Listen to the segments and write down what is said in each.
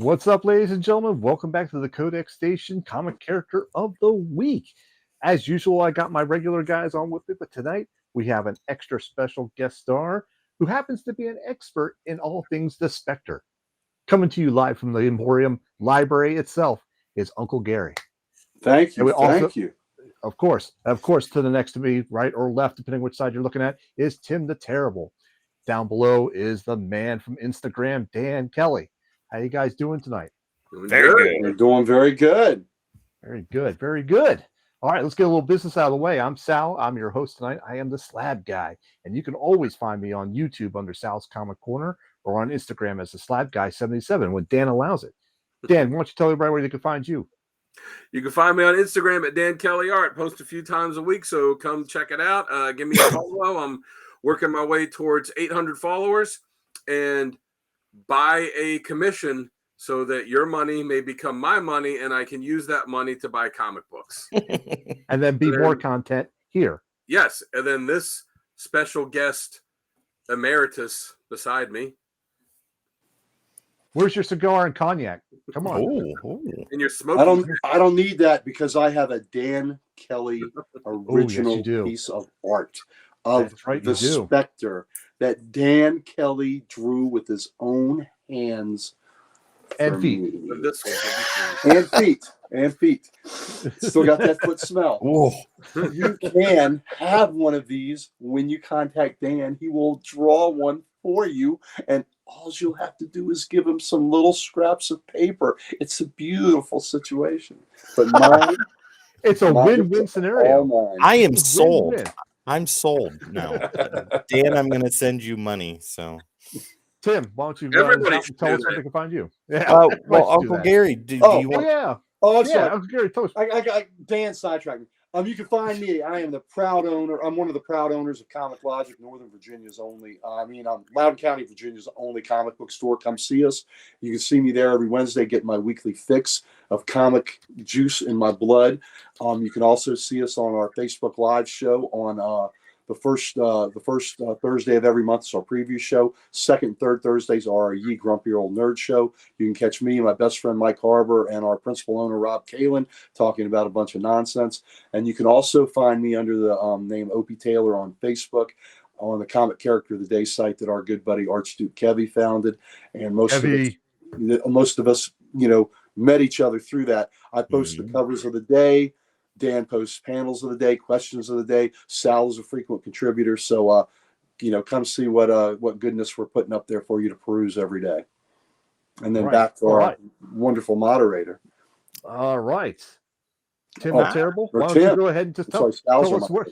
What's up, ladies and gentlemen? Welcome back to the Codex Station Comic Character of the Week. As usual, I got my regular guys on with me, but tonight we have an extra special guest star who happens to be an expert in all things the Spectre. Coming to you live from the Emporium Library itself is Uncle Gary. Thank you. And we also, Thank you. of course, to the next to me, right or left, depending which side you're looking at, is Tim the Terrible. Down below is the man from Instagram, Dan Kelly. How you guys doing tonight? Very good. We're doing very good. Very good. Very good. All right, let's get a little business out of the way. I'm Sal. I'm your host tonight. I am the Slab Guy. And you can always find me on YouTube under Sal's Comic Corner or on Instagram as the Slab Guy 77 when Dan allows it. Dan, why don't you tell everybody where they can find you? You can find me on Instagram at Dan Kelly Art. Post a few times a week, so come check it out. Give me a follow. I'm working my way towards 800 followers, and buy a commission so that your money may become my money, and I can use that money to buy comic books. And then more content here. Yes, and then this special guest emeritus beside me. Where's your cigar and cognac? Come on. And your smoking. I don't need that because I have a Dan Kelly original piece of art of the Spectre that Dan Kelly drew with his own hands and feet. And feet. Still got that foot smell. You can have one of these when you contact Dan. He will draw one for you, and all you'll have to do is give him some little scraps of paper. It's a beautiful situation. But mine, it's a win-win scenario. I am sold. Win-win. I'm sold now. Dan, I'm going to send you money. So, Tim, why don't you tell us where they can find you? Yeah. Well, Uncle Gary, do you want? I'm sorry. Uncle Gary, tell us. I Dan sidetracked me. You can find me. I am the proud owner. I'm one of the proud owners of Comic Logic, Northern Virginia's only. Loudoun County, Virginia's only comic book store. Come see us. You can see me there every Wednesday, getting my weekly fix of comic juice in my blood. You can also see us on our Facebook Live show on the first Thursday of every month is our preview show. Second and third Thursdays are our Ye Grumpy Old Nerd show. You can catch me, my best friend Mike Harbor, and our principal owner Rob Kalin talking about a bunch of nonsense. And you can also find me under the name Opie Taylor on Facebook on the Comic Character of the Day site that our good buddy Archduke Kevy founded. And most of us, met each other through that. I post the covers of the day. Dan posts panels of the day, questions of the day. Sal is a frequent contributor, so come see what goodness we're putting up there for you to peruse every day. And then back to our wonderful moderator. All right, Tim the Terrible. Why don't you go ahead and just tell us where.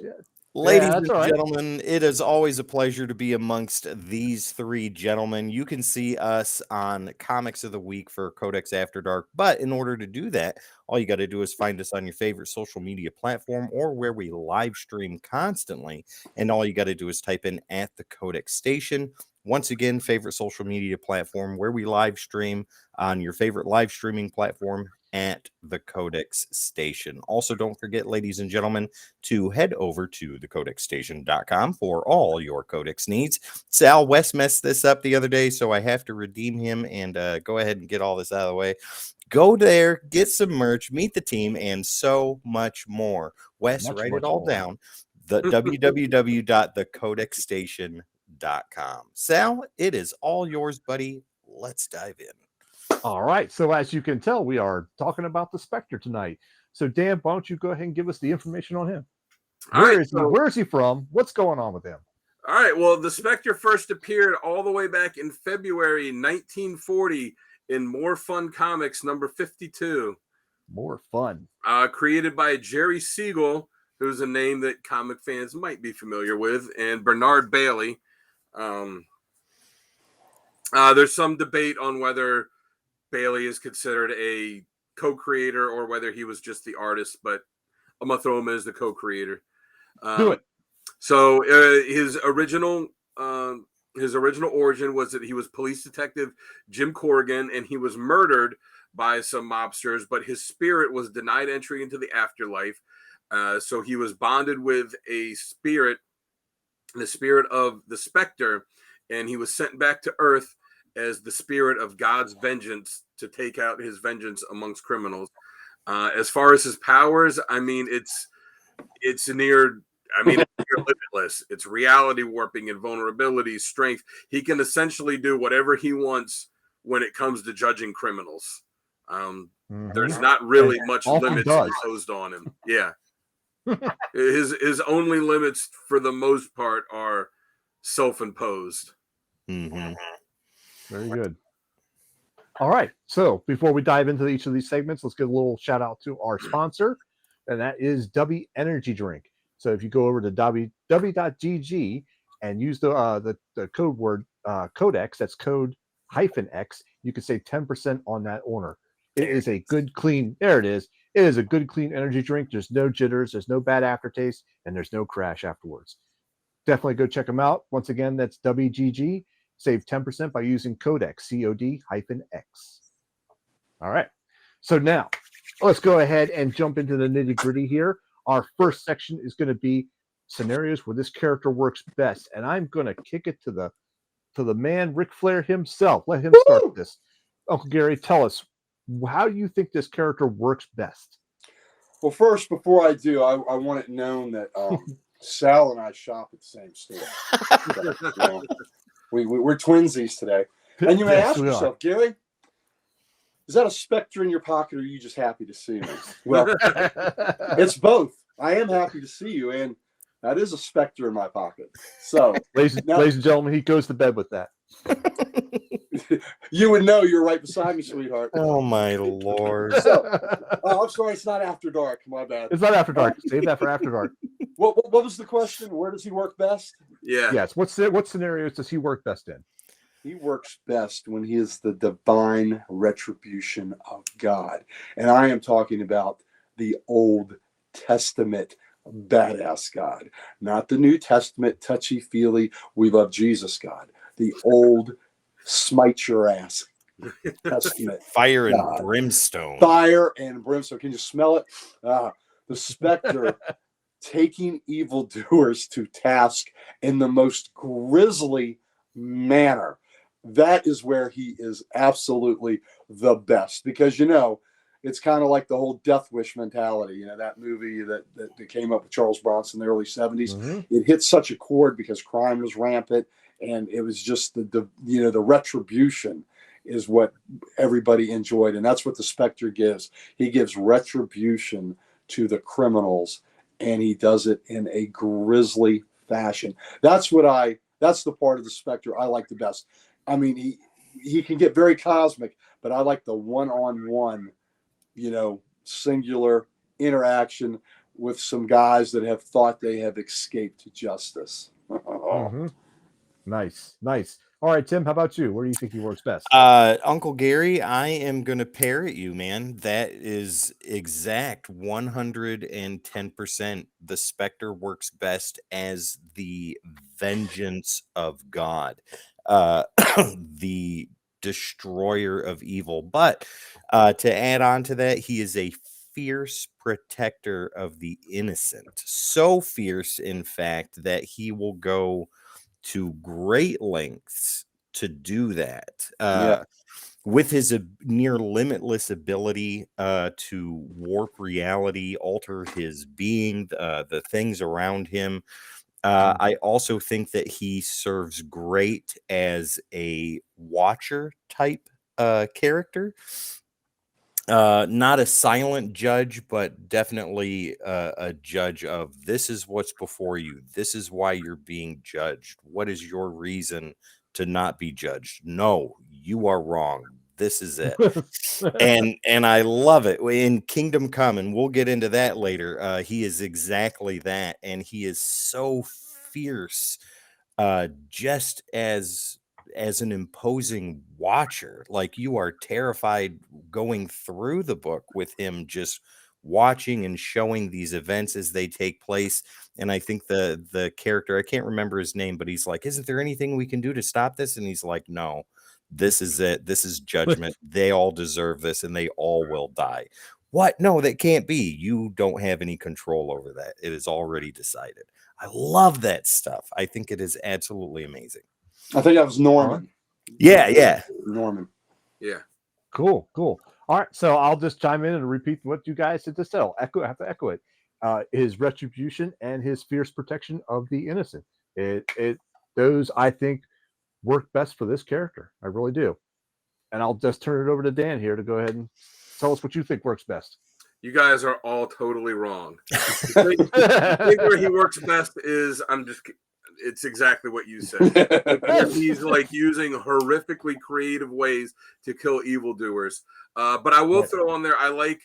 Ladies and gentlemen, it is always a pleasure to be amongst these three gentlemen. You can see us on Comics of the Week for Codex After Dark, but in order to do that, all you got to do is find us on your favorite social media platform or where we live stream constantly, and all you got to do is type in at the Codex Station. Once again, favorite social media platform where we live stream on your favorite live streaming platform at the Codex Station. Also, don't forget, ladies and gentlemen, to head over to thecodexstation.com for all your Codex needs. Sal West messed this up the other day, so I have to redeem him and go ahead and get all this out of the way. Go there, get some merch, meet the team, and so much more. Wes, write it all down. The www.thecodexstation.com. Sal, it is all yours, buddy. Let's dive in. All right. So as you can tell, we are talking about the Spectre tonight. So Dan, why don't you go ahead and give us the information on him? Where is he from? What's going on with him? All right. Well, the Spectre first appeared all the way back in February 1940 in More Fun Comics number 52. More Fun. Created by Jerry Siegel, who's a name that comic fans might be familiar with, and Bernard Bailey. There's some debate on whether Bailey is considered a co-creator or whether he was just the artist, but I'm gonna throw him as the co-creator. Do it. So his original origin was that he was police detective Jim Corrigan, and he was murdered by some mobsters, but his spirit was denied entry into the afterlife. So he was bonded with a spirit, the spirit of the Spectre, and he was sent back to Earth as the spirit of God's vengeance to take out his vengeance amongst criminals. As far as his powers, I mean, it's near limitless. It's reality warping, invulnerability, strength. He can essentially do whatever he wants when it comes to judging criminals. There's not really much limits imposed on him. Yeah. his only limits for the most part are self-imposed. Mm-hmm. Very good. All right. So before we dive into each of these segments, let's give a little shout out to our sponsor, and that is W Energy Drink. So if you go over to w.gg and use the code word CODEX, that's code -X, you can save 10% on that order. It is a good, clean, there it is. It is a good, clean energy drink. There's no jitters, there's no bad aftertaste, and there's no crash afterwards. Definitely go check them out. Once again, that's WGG. Save 10% by using CODEX, COD-X. All right. So now let's go ahead and jump into the nitty gritty here. Our first section is going to be scenarios where this character works best. And I'm going to kick it to the man, Ric Flair himself. Let him start this. Uncle Gary, tell us, how do you think this character works best? Well, first, before I do, I want it known that Sal and I shop at the same store. We're twinsies today. And you may ask yourself, Gary, is that a Spectre in your pocket, or are you just happy to see me? Well, it's both. I am happy to see you, and that is a Spectre in my pocket. So, ladies and gentlemen, he goes to bed with that. You would know you're right beside me, sweetheart. Oh, my Lord. So, I'm sorry, it's not after dark. My bad. It's not after dark. Save that for after dark. What was the question? Where does he work best? Yeah. Yes. What scenarios does he work best in? He works best when he is the divine retribution of God. And I am talking about the Old Testament badass God, not the New Testament touchy-feely, we love Jesus God. The old smite your ass Testament. Fire and brimstone. Fire and brimstone. Can you smell it? The Spectre taking evildoers to task in the most grisly manner. That is where he is absolutely the best, because it's kind of like the whole Death Wish mentality. That movie that came up with Charles Bronson in the early 70s. Mm-hmm. It hit such a chord because crime was rampant, and it was just the retribution is what everybody enjoyed, and that's what the Spectre gives. He gives retribution to the criminals, and he does it in a grisly fashion. That's the part of the Spectre I like the best. I mean, he can get very cosmic, but I like the one-on-one, singular interaction with some guys that have thought they have escaped justice. Mm-hmm. Nice. All right, Tim, how about you? Where do you think he works best? Uncle Gary, I am going to parrot you, man. That is exact 110%. The Spectre works best as the vengeance of God, the destroyer of evil. But to add on to that, he is a fierce protector of the innocent. So fierce, in fact, that he will go to great lengths to do that. With his near limitless ability to warp reality, alter his being, the things around him. I also think that he serves great as a watcher type character. Not a silent judge, but definitely a judge of, this is what's before you. This is why you're being judged. What is your reason to not be judged? No, you are wrong. This is it. and I love it. In Kingdom Come, and we'll get into that later, he is exactly that. And he is so fierce, just as an imposing watcher. Like, you are terrified going through the book with him, just watching and showing these events as they take place. And I think the character, I can't remember his name, but he's like, isn't there anything we can do to stop this? And he's like, no, this is it. This is judgment. They all deserve this, and they all will die. What? No, that can't be. You don't have any control over that. It is already decided. I love that stuff. I think it is absolutely amazing. I think that was Norman. Yeah. Norman. Yeah. Cool. All right, so I'll just chime in and repeat what you guys had to say. I have to echo it. His retribution and his fierce protection of the innocent. Those I think work best for this character. I really do. And I'll just turn it over to Dan here to go ahead and tell us what you think works best. You guys are all totally wrong. I think where he works best is it's exactly what you said. He's like using horrifically creative ways to kill evildoers. But I will throw on there, I like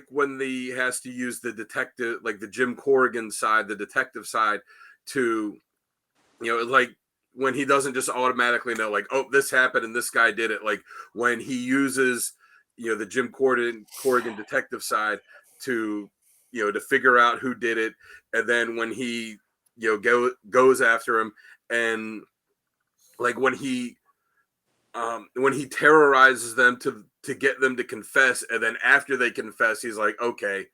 when he has to use the detective, like the Jim Corrigan side, the detective side, to, like when he doesn't just automatically know, like, oh, this happened and this guy did it. Like when he uses, the Jim Corrigan detective side to, to figure out who did it. And then when he, goes after him, and like when he terrorizes them to get them to confess, and then after they confess, he's like, okay,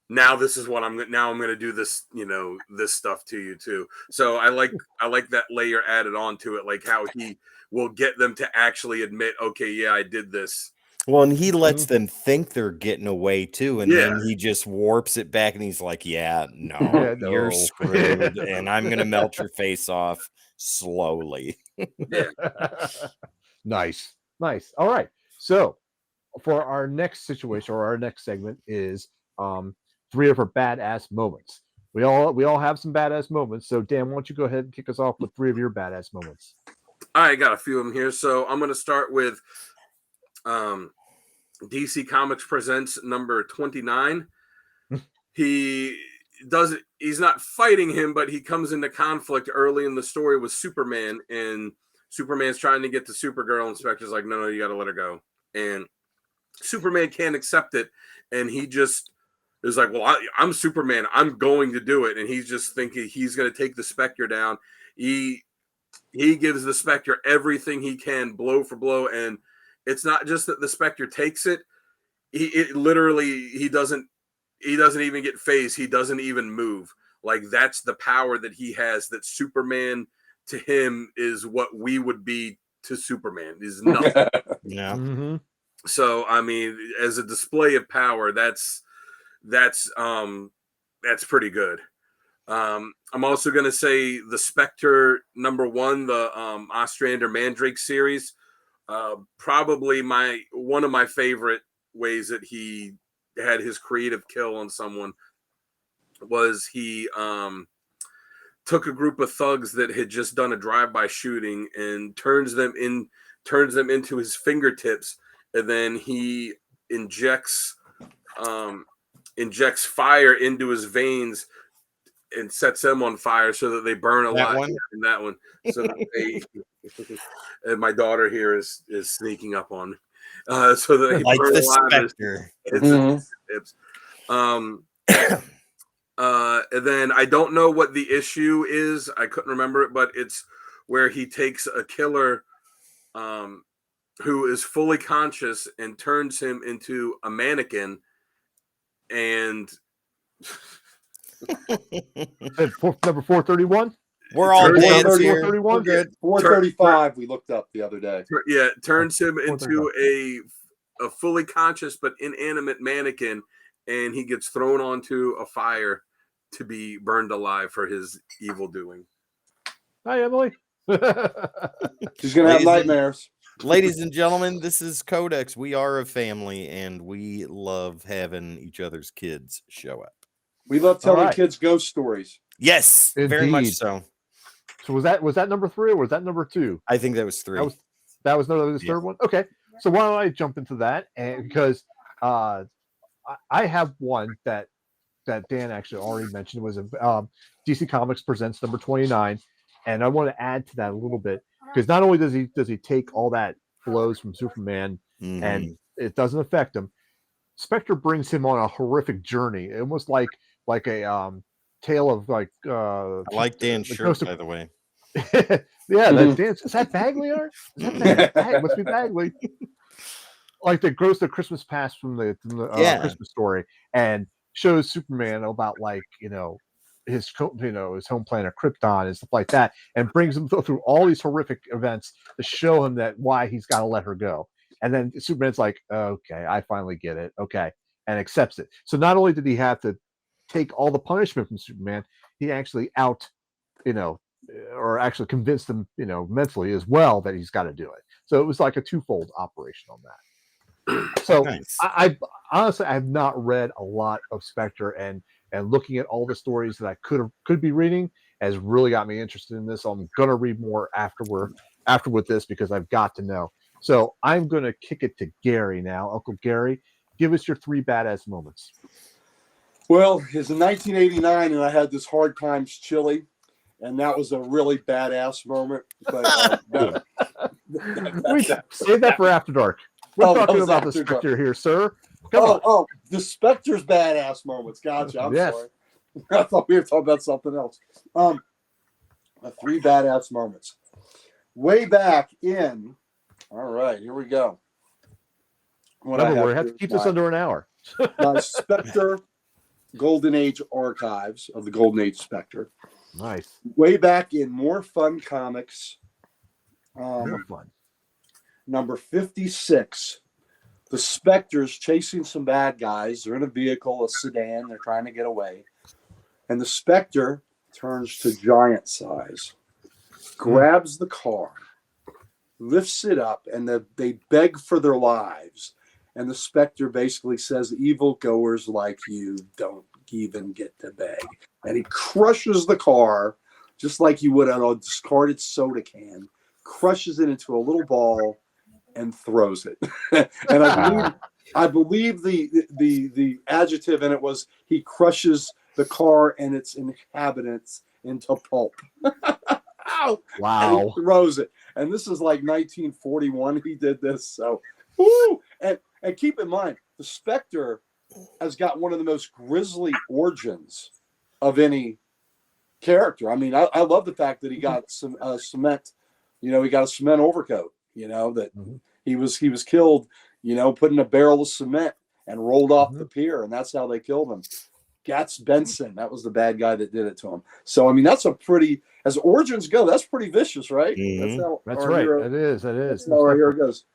now this is what I'm going to do this, this stuff to you too. So I like that layer added on to it, like how he will get them to actually admit, okay, yeah, I did this. Well, and he lets them think they're getting away too, and Yeah. then he just warps it back, and he's like, no, you're screwed, and I'm gonna melt your face off slowly. Yeah. Nice. All right, so for our next situation, or our next segment, is 3 of her badass moments. We all have some badass moments, so Dan, why don't you go ahead and kick us off with 3 of your badass moments? I got a few of them here, so I'm going to start with DC Comics Presents number 29. He's not fighting him, but he comes into conflict early in the story with Superman, and Superman's trying to get to Supergirl, and Spectre's like, no, you got to let her go. And Superman can't accept it, and he just is like, well, I'm Superman, I'm going to do it. And he's just thinking he's going to take the Spectre down. He gives the Spectre everything he can, blow for blow, and it's not just that the Spectre takes it. He doesn't even get phased. He doesn't even move. Like, that's the power that he has, that Superman to him is what we would be to Superman. Is nothing. Yeah. Mm-hmm. So, I mean, as a display of power, that's pretty good. I'm also going to say the Spectre number 1, the Ostrander Mandrake series, probably one of my favorite ways that he had his creative kill on someone was he took a group of thugs that had just done a drive-by shooting and turns them into his fingertips, and then he injects fire into his veins and sets them on fire so that they burn alive. In that one, so that they and my daughter here is sneaking up on me, so that he like burn the alive Spectre. tips. And then I don't know what the issue is. I couldn't remember it, but it's where he takes a killer who is fully conscious and turns him into a mannequin, and Number 431. We're all dads here. 431. We're good. 435 we looked up the other day. Yeah, turns him into a fully conscious but inanimate mannequin, and he gets thrown onto a fire to be burned alive for his evil doing. Hi, Emily. She's gonna have nightmares. Ladies and gentlemen, this is Codex. We are a family, and we love having each other's kids show up. We love telling kids ghost stories. Yes, very much so. So was that number 3 or was that number 2? I think that was 3. That was the third one. Okay, so why don't I jump into that? And because I have one that Dan actually already mentioned, was DC Comics Presents number 29, and I want to add to that a little bit, because not only does he take all that blows from Superman and it doesn't affect him, Spectre brings him on a horrific journey, almost like a tale of like. I like Dan's shirt, by the way. Yeah, that dance. Is that Bagley art? Must be Bagley. Like the Ghost of Christmas Past from the Christmas Story, and shows Superman about, like, his home planet Krypton and stuff like that, and brings him through all these horrific events to show him that why he's got to let her go. And then Superman's like, okay, I finally get it. Okay, and accepts it. So not only did he have to take all the punishment from Superman, he actually or actually convinced him, mentally as well that he's got to do it. So it was like a twofold operation on that. So Nice. I honestly I have not read a lot of Spectre, and looking at all the stories that I could be reading has really got me interested in this. So I'm gonna read more after with this because I've got to know. So I'm gonna kick it to Gary now. Uncle Gary, give us your 3 badass moments. Well, it's in 1989, and I had this Hard Times chili, and that was a really badass moment. But Save that for After Dark. We're talking that was about the After Dark. Spectre here, sir. Come on. Oh, the Spectre's badass moments. Gotcha. I'm Yes. sorry. I thought we were talking about something else. 3 badass moments. Way back in. All right, here we go. Remember, we have to keep this under an hour. Spectre Golden Age archives of the Golden Age Spectre. Nice. Way back in More Fun Comics, Real fun. number 56. The Spectre's chasing some bad guys. They're in a vehicle, a sedan. They're trying to get away. And the Spectre turns to giant size, grabs the car, lifts it up, and they beg for their lives. And the Spectre basically says, evil goers like you don't even get to beg. And he crushes the car just like you would on a discarded soda can, crushes it into a little ball and throws it. And I believe the adjective in it was he crushes the car and its inhabitants into pulp. Wow. And he throws it. And this is like 1941 he did this. So, woo! And keep in mind, the Spectre has got one of the most grisly origins of any character. I mean, I love the fact that he got some cement. He got a cement overcoat. That he was killed. Put in a barrel of cement and rolled off the pier, and that's how they killed him. Gats Benson, that was the bad guy that did it to him. So I mean, that's a pretty, as origins go, that's pretty vicious, right? That's right. It is. That's how our hero goes.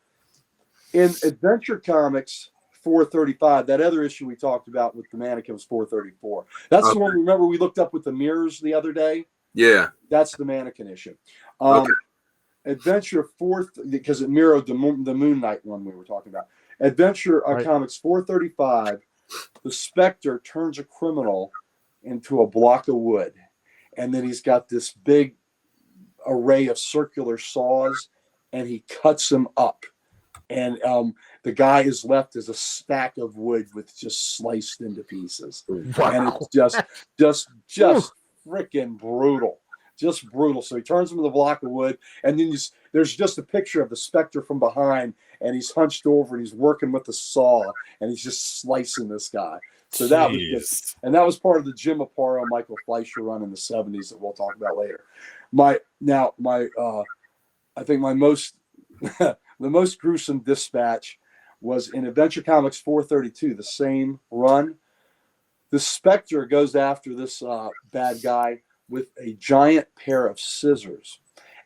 In Adventure Comics 435, that other issue we talked about with the mannequin was 434. That's the one, remember, we looked up with the mirrors the other day? Yeah. That's the mannequin issue. Okay. Adventure 4, because it mirrored the Moon Knight one we were talking about. Adventure Comics 435, the Spectre turns a criminal into a block of wood. And then he's got this big array of circular saws, and he cuts them up. And the guy is left as a stack of wood with just sliced into pieces. Wow. And it's just freaking brutal. Just brutal. So he turns him into a block of wood, and then there's just a picture of the Spectre from behind, and he's hunched over and he's working with the saw, and he's just slicing this guy. So that was just, and that was part of the Jim Aparo, Michael Fleischer run in the 70s that we'll talk about later. I think my most the most gruesome dispatch was in Adventure Comics 432, the same run. The Spectre goes after this bad guy with a giant pair of scissors.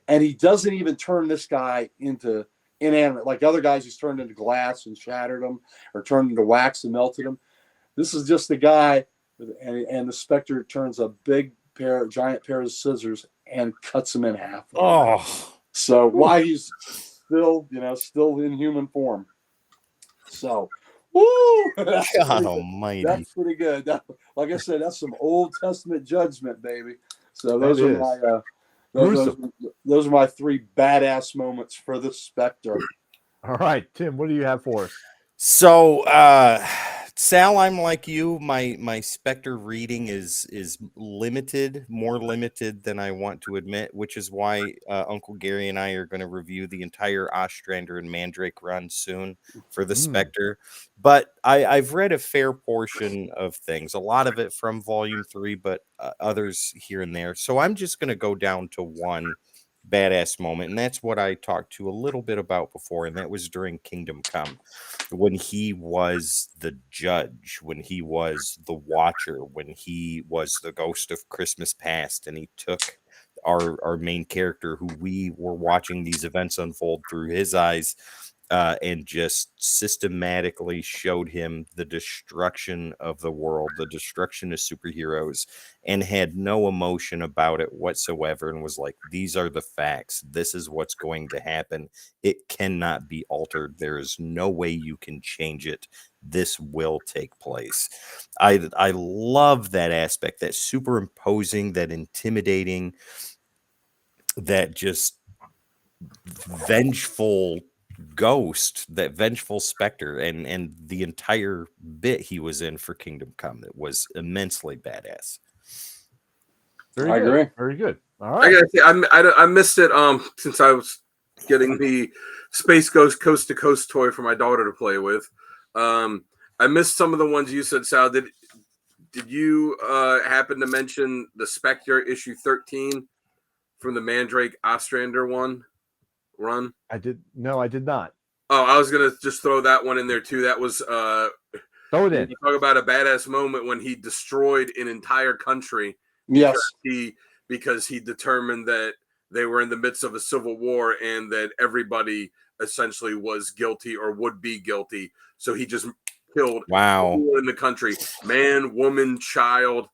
And he doesn't even turn this guy into inanimate. Like other guys, he's turned into glass and shattered them, or turned into wax and melted them. This is just a guy, and the Spectre turns a giant pair of scissors and cuts him in half. Oh. So why he's still in human form. So, woo! God almighty. That's pretty good. Like I said, that's some Old Testament judgment, baby. So those are those are my 3 badass moments for the Spectre. All right, Tim, what do you have for us? So, Sal, I'm like you. My Spectre reading is limited, more limited than I want to admit, which is why Uncle Gary and I are going to review the entire Ostrander and Mandrake run soon for the Spectre. But I've read a fair portion of things, a lot of it from Volume 3, but others here and there. So I'm just going to go down to one badass moment, and that's what I talked to a little bit about before, and that was during Kingdom Come, when he was the judge, when he was the watcher, when he was the ghost of Christmas past, and he took our main character, who we were watching these events unfold through his eyes, and just systematically showed him the destruction of the world, the destruction of superheroes, and had no emotion about it whatsoever, and was like, these are the facts. This is what's going to happen. It cannot be altered. There is no way you can change it. This will take place. I love that aspect, that superimposing, that intimidating, that just vengeful ghost, that vengeful specter, and the entire bit he was in for Kingdom Come. It was immensely badass. Very I good. agree. Very good. All I right. gotta say, I missed it. Since I was getting the Space Ghost Coast to Coast toy for my daughter to play with. I missed some of the ones you said, Sal. Did you happen to mention the Spectre issue 13 from the Mandrake Ostrander run? I did. No, I did not. Oh, I was gonna just throw that one in there too. That was Throw it in. you talk about a badass moment when he destroyed an entire country Yes. because he determined that they were in the midst of a civil war and that everybody essentially was guilty or would be guilty. So he just killed everyone in the country, man, woman, child,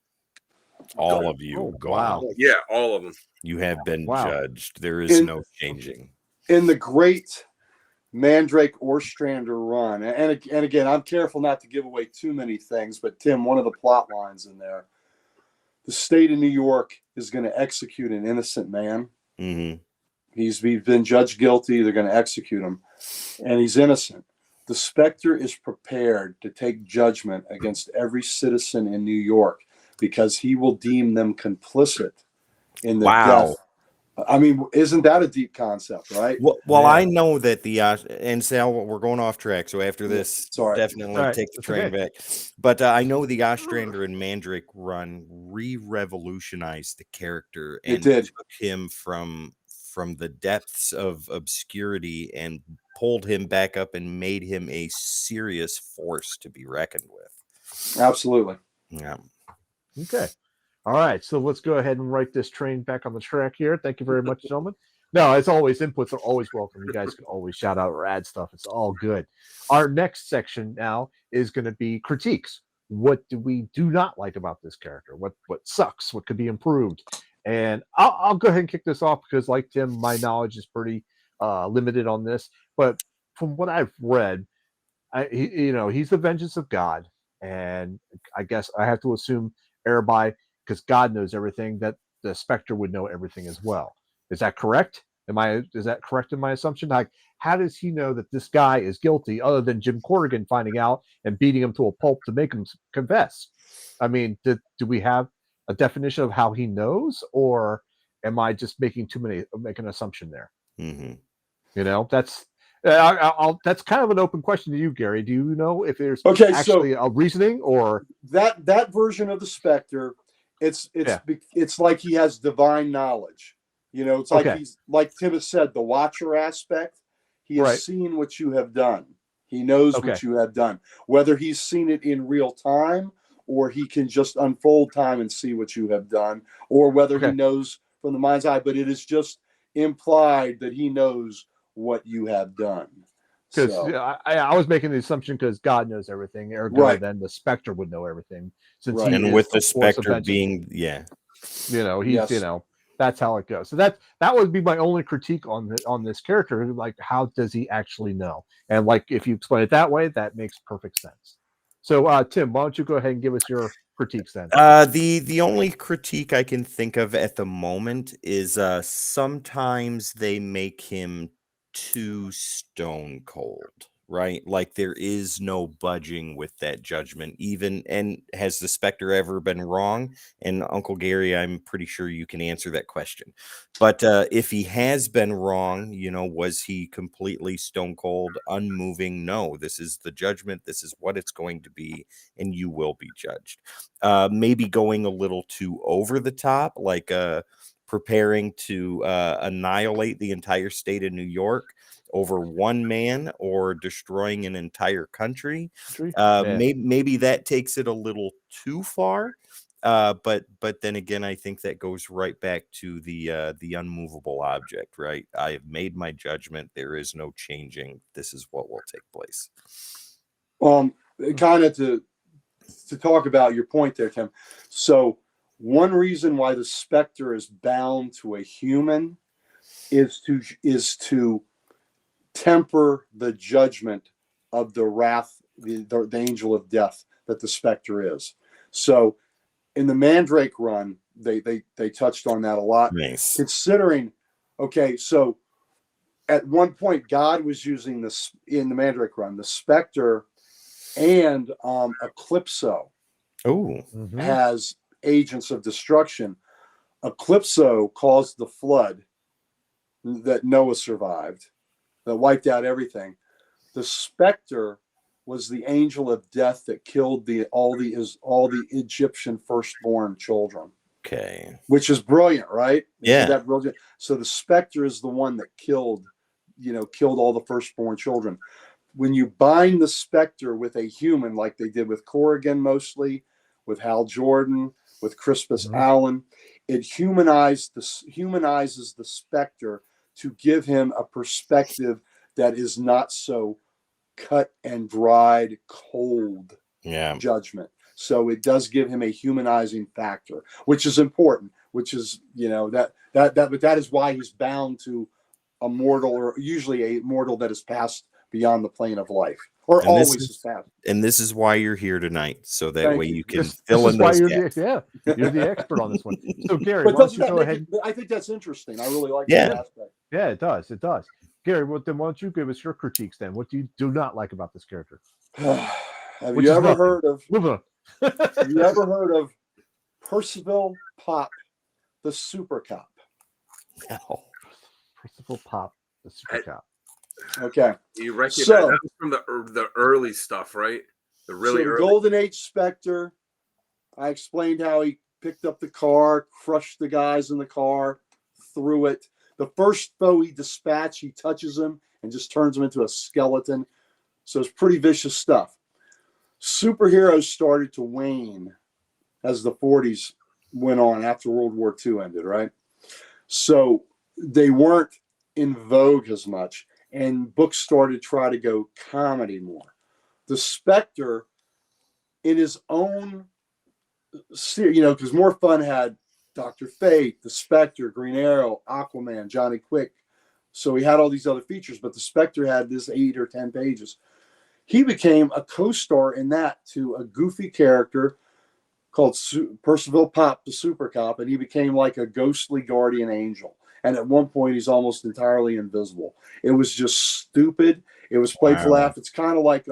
all of you. Wow. Yeah, all of them. You have been judged. There is no changing. In the great Mandrake Ostrander run, and again, I'm careful not to give away too many things, but Tim, one of the plot lines in there, the state of New York is going to execute an innocent man. Mm-hmm. He's been judged guilty. They're going to execute him, and he's innocent. The Spectre is prepared to take judgment against every citizen in New York because he will deem them complicit in the death. I mean, isn't that a deep concept, right? Well, I know that and Sal, we're going off track. So after this, definitely take the train back. But I know the Ostrander and Mandrake run re-revolutionized the character and took him from the depths of obscurity and pulled him back up and made him a serious force to be reckoned with. Absolutely. Yeah. Okay. All right, so let's go ahead and write this train back on the track here. Thank you very much, gentlemen. No, as always, inputs are always welcome. You guys can always shout out or add stuff. It's all good. Our next section now is going to be critiques. What do we do not like about this character? What sucks? What could be improved? And I'll go ahead and kick this off because, like Tim, my knowledge is pretty limited on this. But from what I've read, he's the vengeance of God, and I guess I have to assume everybody, because God knows everything, that the Spectre would know everything as well. Is that correct? Is that correct in my assumption? Like, how does he know that this guy is guilty other than Jim Corrigan finding out and beating him to a pulp to make him confess? I mean, do we have a definition of how he knows, or am I just making an assumption there? Mm-hmm. That's kind of an open question to you, Gary. Do you know if there's actually a reasoning, or that version of the Spectre? It's like he has divine knowledge. It's like he's, like Tim has said, the watcher aspect. He has seen what you have done. He knows what you have done. Whether he's seen it in real time, or he can just unfold time and see what you have done, or whether he knows from the mind's eye. But it is just implied that he knows what you have done. Because I was making the assumption because God knows everything, then the Spectre would know everything. Since and with the Spectre being, that's how it goes. So that would be my only critique on this character. Like, how does he actually know? And like, if you explain it that way, that makes perfect sense. So, Tim, why don't you go ahead and give us your critiques then? The only critique I can think of at the moment is sometimes they make him too stone cold, right? Like, there is no budging with that judgment. And has the Spectre ever been wrong? And Uncle Gary, I'm pretty sure you can answer that question. But if he has been wrong, was he completely stone cold, unmoving? No, this is the judgment. This is what it's going to be, and you will be judged. Maybe going a little too over the top, like preparing to annihilate the entire state of New York over one man or destroying an entire country. Maybe that takes it a little too far. But then again, I think that goes right back to the unmovable object, right? I have made my judgment. There is no changing. This is what will take place. Kind of to talk about your point there, Tim. So one reason why the Spectre is bound to a human is to temper the judgment of the wrath, the angel of death that the Spectre is. So in the Mandrake run, they touched on that a lot. Nice. Considering, okay, so at one point God was using this in the Mandrake run, the Spectre and Eclipso has agents of destruction. Eclipso caused the flood that Noah survived, that wiped out everything. The Spectre was the angel of death that killed all the Egyptian firstborn children. Okay, which is brilliant, right? Yeah, isn't that brilliant? So the Spectre is the one that killed all the firstborn children. When you bind the Spectre with a human, like they did with Corrigan, mostly with Hal Jordan, with Crispus Allen, it humanizes the Spectre to give him a perspective that is not so cut and dried, cold judgment. So it does give him a humanizing factor, which is important. Which is but that is why he's bound to a mortal, or usually a mortal that has passed beyond the plane of life, or and always has passed. And this is why you're here tonight, so that Thank way you. you can this fill is in why those you're gaps. you're the expert on this one. So Gary, But why don't you go ahead? I think that's interesting. I really like that aspect. Yeah, it does. It does. Gary, then why don't you give us your critiques then? What do you do not like about this character? Have you ever heard of Percival Pop, the Super Cop? No. Percival Pop, the Super Cop. Okay. You recognize that was from the early stuff, right? The really early Golden Age Spectre. I explained how he picked up the car, crushed the guys in the car, threw it. The first foe he dispatched, he touches him and just turns him into a skeleton. So it's pretty vicious stuff. Superheroes started to wane as the 40s went on after World War II ended, right? So they weren't in vogue as much, and books started to try to go comedy more. The Spectre, in his own, because More Fun had Dr. Fate, the Spectre, Green Arrow, Aquaman, Johnny Quick. So he had all these other features, but the Spectre had this 8 or 10 pages. He became a co-star in that to a goofy character called Percival Pop, the Super Cop, and he became like a ghostly guardian angel. And at one point, he's almost entirely invisible. It was just stupid. It was played to laugh. It's kind of like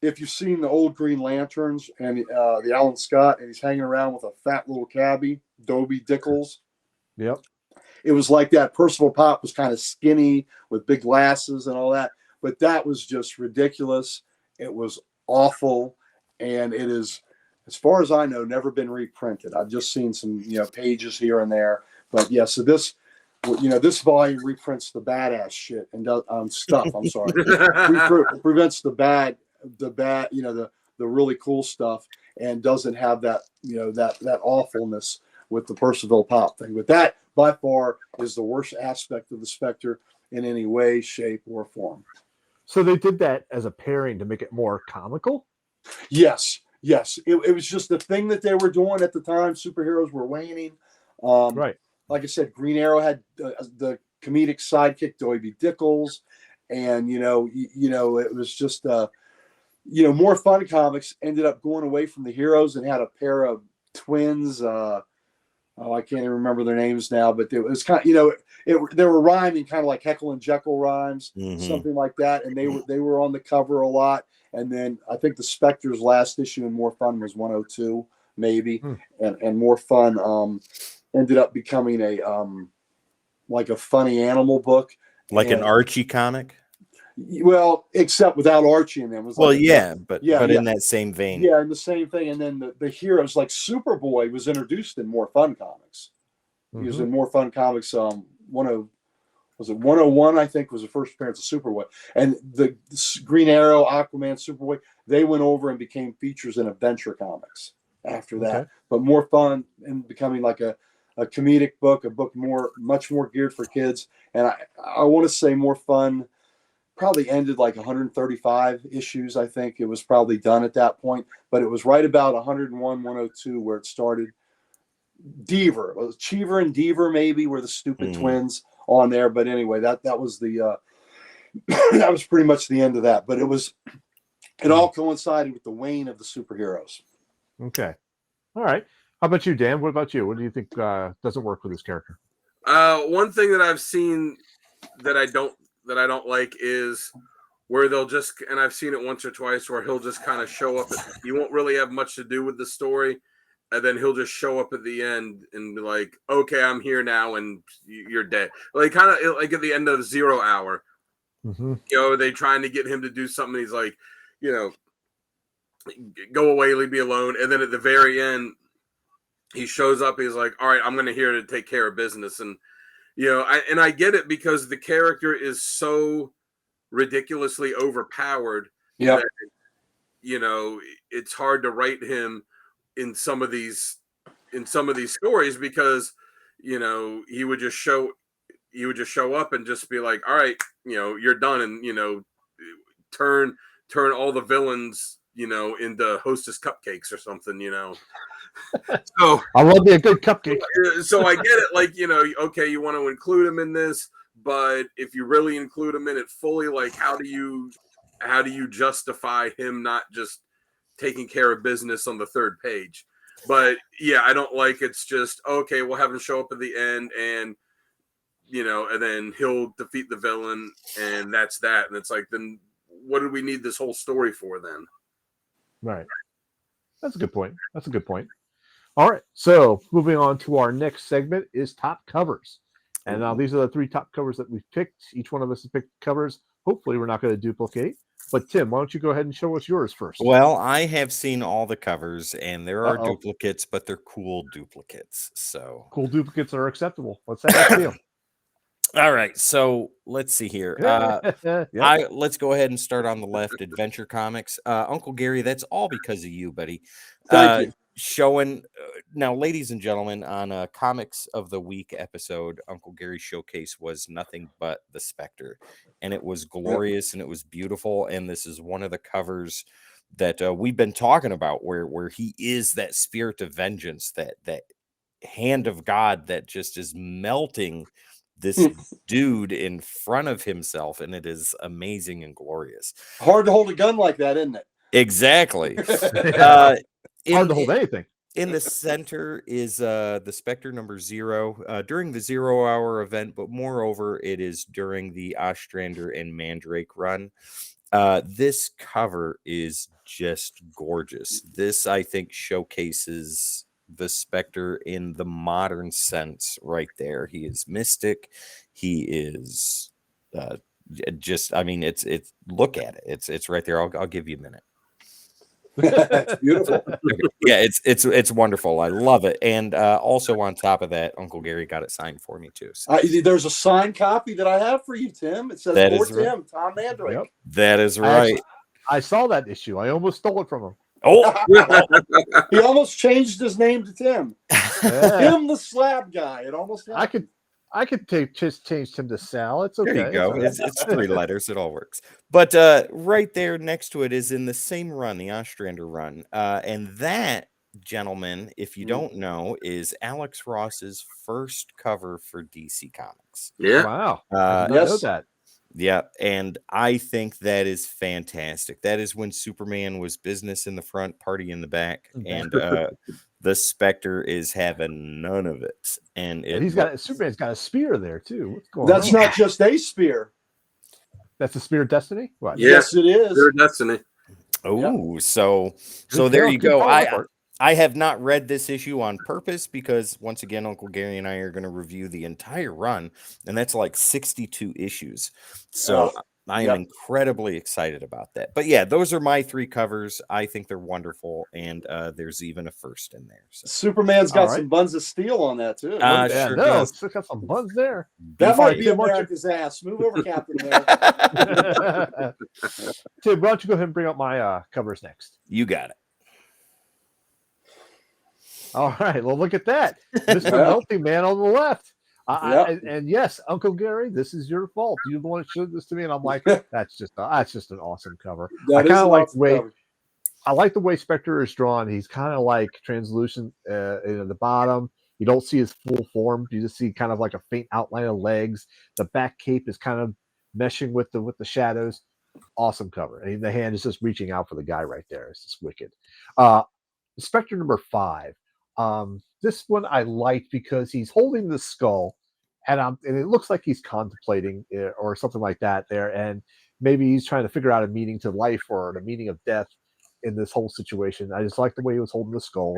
if you've seen the old Green Lanterns and the Alan Scott, and he's hanging around with a fat little cabbie, Dobie Dickles. Yep. It was like that. Percival Pop was kind of skinny with big glasses and all that. But that was just ridiculous. It was awful. And it is, as far as I know, never been reprinted. I've just seen some, pages here and there. But yeah, so this volume reprints the badass shit and does stuff. I'm sorry. Prevents the really cool stuff and doesn't have that, that awfulness with the Percival Pop thing. But that by far is the worst aspect of the Spectre in any way, shape, or form. So they did that as a pairing to make it more comical? Yes. It was just the thing that they were doing at the time. Superheroes were waning. Right. Like I said, Green Arrow had the comedic sidekick Dobie Dickles, and it was just More Fun Comics ended up going away from the heroes and had a pair of twins. I can't even remember their names now, but it was kind of, they were rhyming kind of like Heckle and Jekyll rhymes, something like that, and they were on the cover a lot. And then I think the Spectre's last issue in More Fun was 102, maybe, and More Fun ended up becoming like a funny animal book, like an Archie comic. Well, except without Archie in them. It was but in that same vein. Yeah, in the same thing. And then the heroes like Superboy was introduced in More Fun Comics. He was in More Fun Comics. Was it 101? I think was the first appearance of Superboy, and the Green Arrow, Aquaman, Superboy. They went over and became features in Adventure Comics after that. Okay. But More Fun and becoming like a comedic book, a book much more geared for kids. And I want to say More Fun probably ended like 135 issues. I think it was probably done at that point, but it was right about 101, 102 where it started. Deaver, Cheever and Deaver maybe were the stupid twins on there. But anyway, that was the that was pretty much the end of that. But it all coincided with the wane of the superheroes. Okay. All right. How about you, Dan? What about you? What do you think doesn't work with this character? One thing that I've seen that I don't like is where they'll just, and I've seen it once or twice, where he'll just kind of show up. You won't really have much to do with the story, and then he'll just show up at the end and be like, "Okay, I'm here now," and you're dead. Like kind of like at the end of 0 Hour. You know, they trying to get him to do something. He's like, you know, go away, leave me alone. And then at the very end, he shows up. He's like, all right, I'm going to here to take care of business. And, you know, I get it because the character is so ridiculously overpowered. Yeah. That, you know, it's hard to write him in some of these stories because, you know, he would just show up and just be like, all right, you know, you're done. And, you know, turn all the villains, you know, into Hostess cupcakes or something, you know. So I love me a good cupcake. So I get it, like, you know, okay, you want to include him in this, but if you really include him in it fully, like, how do you justify him not just taking care of business on the third page? But yeah, I don't like it's just okay, we'll have him show up at the end and, you know, and then he'll defeat the villain and that's that. And it's like, then what do we need this whole story for then? Right. That's a good point. All right. So moving on to our next segment is top covers. And now these are the 3 top covers that we've picked. Each one of us has picked covers. Hopefully we're not going to duplicate. But Tim, why don't you go ahead and show us yours first? Well, I have seen all the covers and there are duplicates, but they're cool duplicates. So cool duplicates are acceptable. Let's have that deal. All right, so let's see here. Let's go ahead and start on the left. Adventure Comics, Uncle Gary. That's all because of you, buddy. Thank you. Showing now, ladies and gentlemen, on a Comics of the Week episode, Uncle Gary's showcase was nothing but the Spectre, and it was glorious and it was beautiful. And this is one of the covers that we've been talking about, where he is that spirit of vengeance, that hand of God that just is melting this dude in front of himself, and it is amazing and glorious. Hard to hold a gun like that, isn't it? Exactly. Hard to hold anything. In the center is the Spectre number 0 during the 0 Hour event, but moreover, it is during the Ostrander and Mandrake run. This cover is just gorgeous. This, I think, showcases the Spectre in the modern sense right there. He is mystic. He is just, I mean, it's look at it. It's right there. I'll give you a minute. That's beautiful. Yeah, it's wonderful. I love it. And also on top of that, Uncle Gary got it signed for me too. So. There's a signed copy that I have for you, Tim. It says That for is right. Tim, Tom Mandrake. Yep. That is right. I saw that issue. I almost stole it from him. Oh, He almost changed his name to Tim. Yeah. Tim the Slab Guy. It almost happened. I could just change him to Sal. It's okay. there you go. It's It's 3 letters. It all works. But right there next to it is in the same run, the Ostrander run. And that, gentlemen, if you don't know, is Alex Ross's first cover for DC Comics. Yeah. Wow. I did not know that. Yeah, and I think that is fantastic. That is when Superman was business in the front, party in the back, and the Spectre is having none of it. And Superman's got a spear there too. What's going That's on? not just a spear. That's the spear of destiny. What? Yeah. Yes, it is. Their destiny. Oh, so Good there call, you good go. call, I have not read this issue on purpose because once again, Uncle Gary and I are going to review the entire run, and that's like 62 issues. So I am incredibly excited about that. But yeah, those are my 3 covers. I think they're wonderful, and there's even a first in there. So. Superman's got some buns of steel on that too. Yeah, Sure no, does. it's got some buns there. That might be Tim, why don't America's ass. Move over, Captain America. Tim, why don't you go ahead and bring up my covers next? You got it. All right. Well, look at that. Mr. Melting Man on the left. And yes, Uncle Gary, this is your fault. You're the one that showed this to me, and I'm like, that's just an awesome cover. I kind of like the way I like the way Spectre is drawn. He's kind of like translucent in the bottom. You don't see his full form. You just see kind of like a faint outline of legs. The back cape is kind of meshing with the shadows. Awesome cover. And the hand is just reaching out for the guy right there. It's just wicked. Spectre number 5. This one I liked because he's holding the skull, and it looks like he's contemplating or something like that there, and maybe he's trying to figure out a meaning to life or the meaning of death in this whole situation. I just like the way he was holding the skull.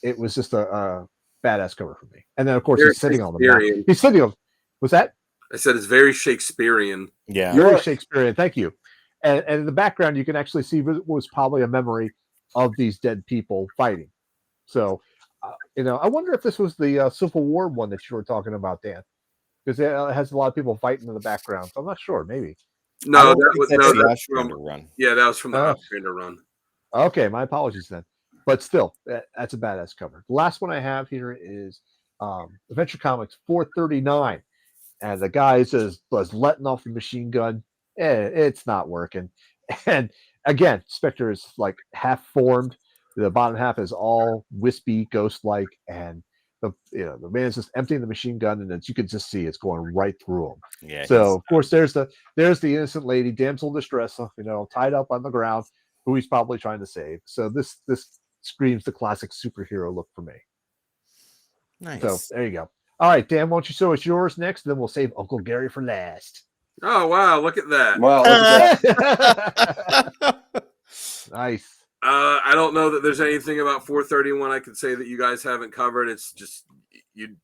It was just a badass cover for me. And then of course he's sitting on the map. He's sitting on. Was that? I said it's very Shakespearean. Yeah, very Shakespearean. Thank you. And in the background, you can actually see was probably a memory of these dead people fighting. So, I wonder if this was the Civil War one that you were talking about, Dan, because it has a lot of people fighting in the background. So I'm not sure. Maybe. No, that was the Ostrander run. Yeah, that was from the Ostrander run. Okay, my apologies then. But still, that's a badass cover. The last one I have here is Adventure Comics 439. And the guy was letting off the machine gun. It's not working. And again, Spectre is like half formed. The bottom half is all wispy, ghost-like, and the man's just emptying the machine gun, and you can just see it's going right through him. Yeah. So of course there's the innocent lady, damsel in distress, tied up on the ground, who he's probably trying to save. So this screams the classic superhero look for me. Nice. So there you go. All right, Dan, why don't you show us yours next? Then we'll save Uncle Gary for last. Oh wow! Look at that! Wow, look at that. Nice. I don't know that there's anything about 431 I could say that you guys haven't covered. It's just you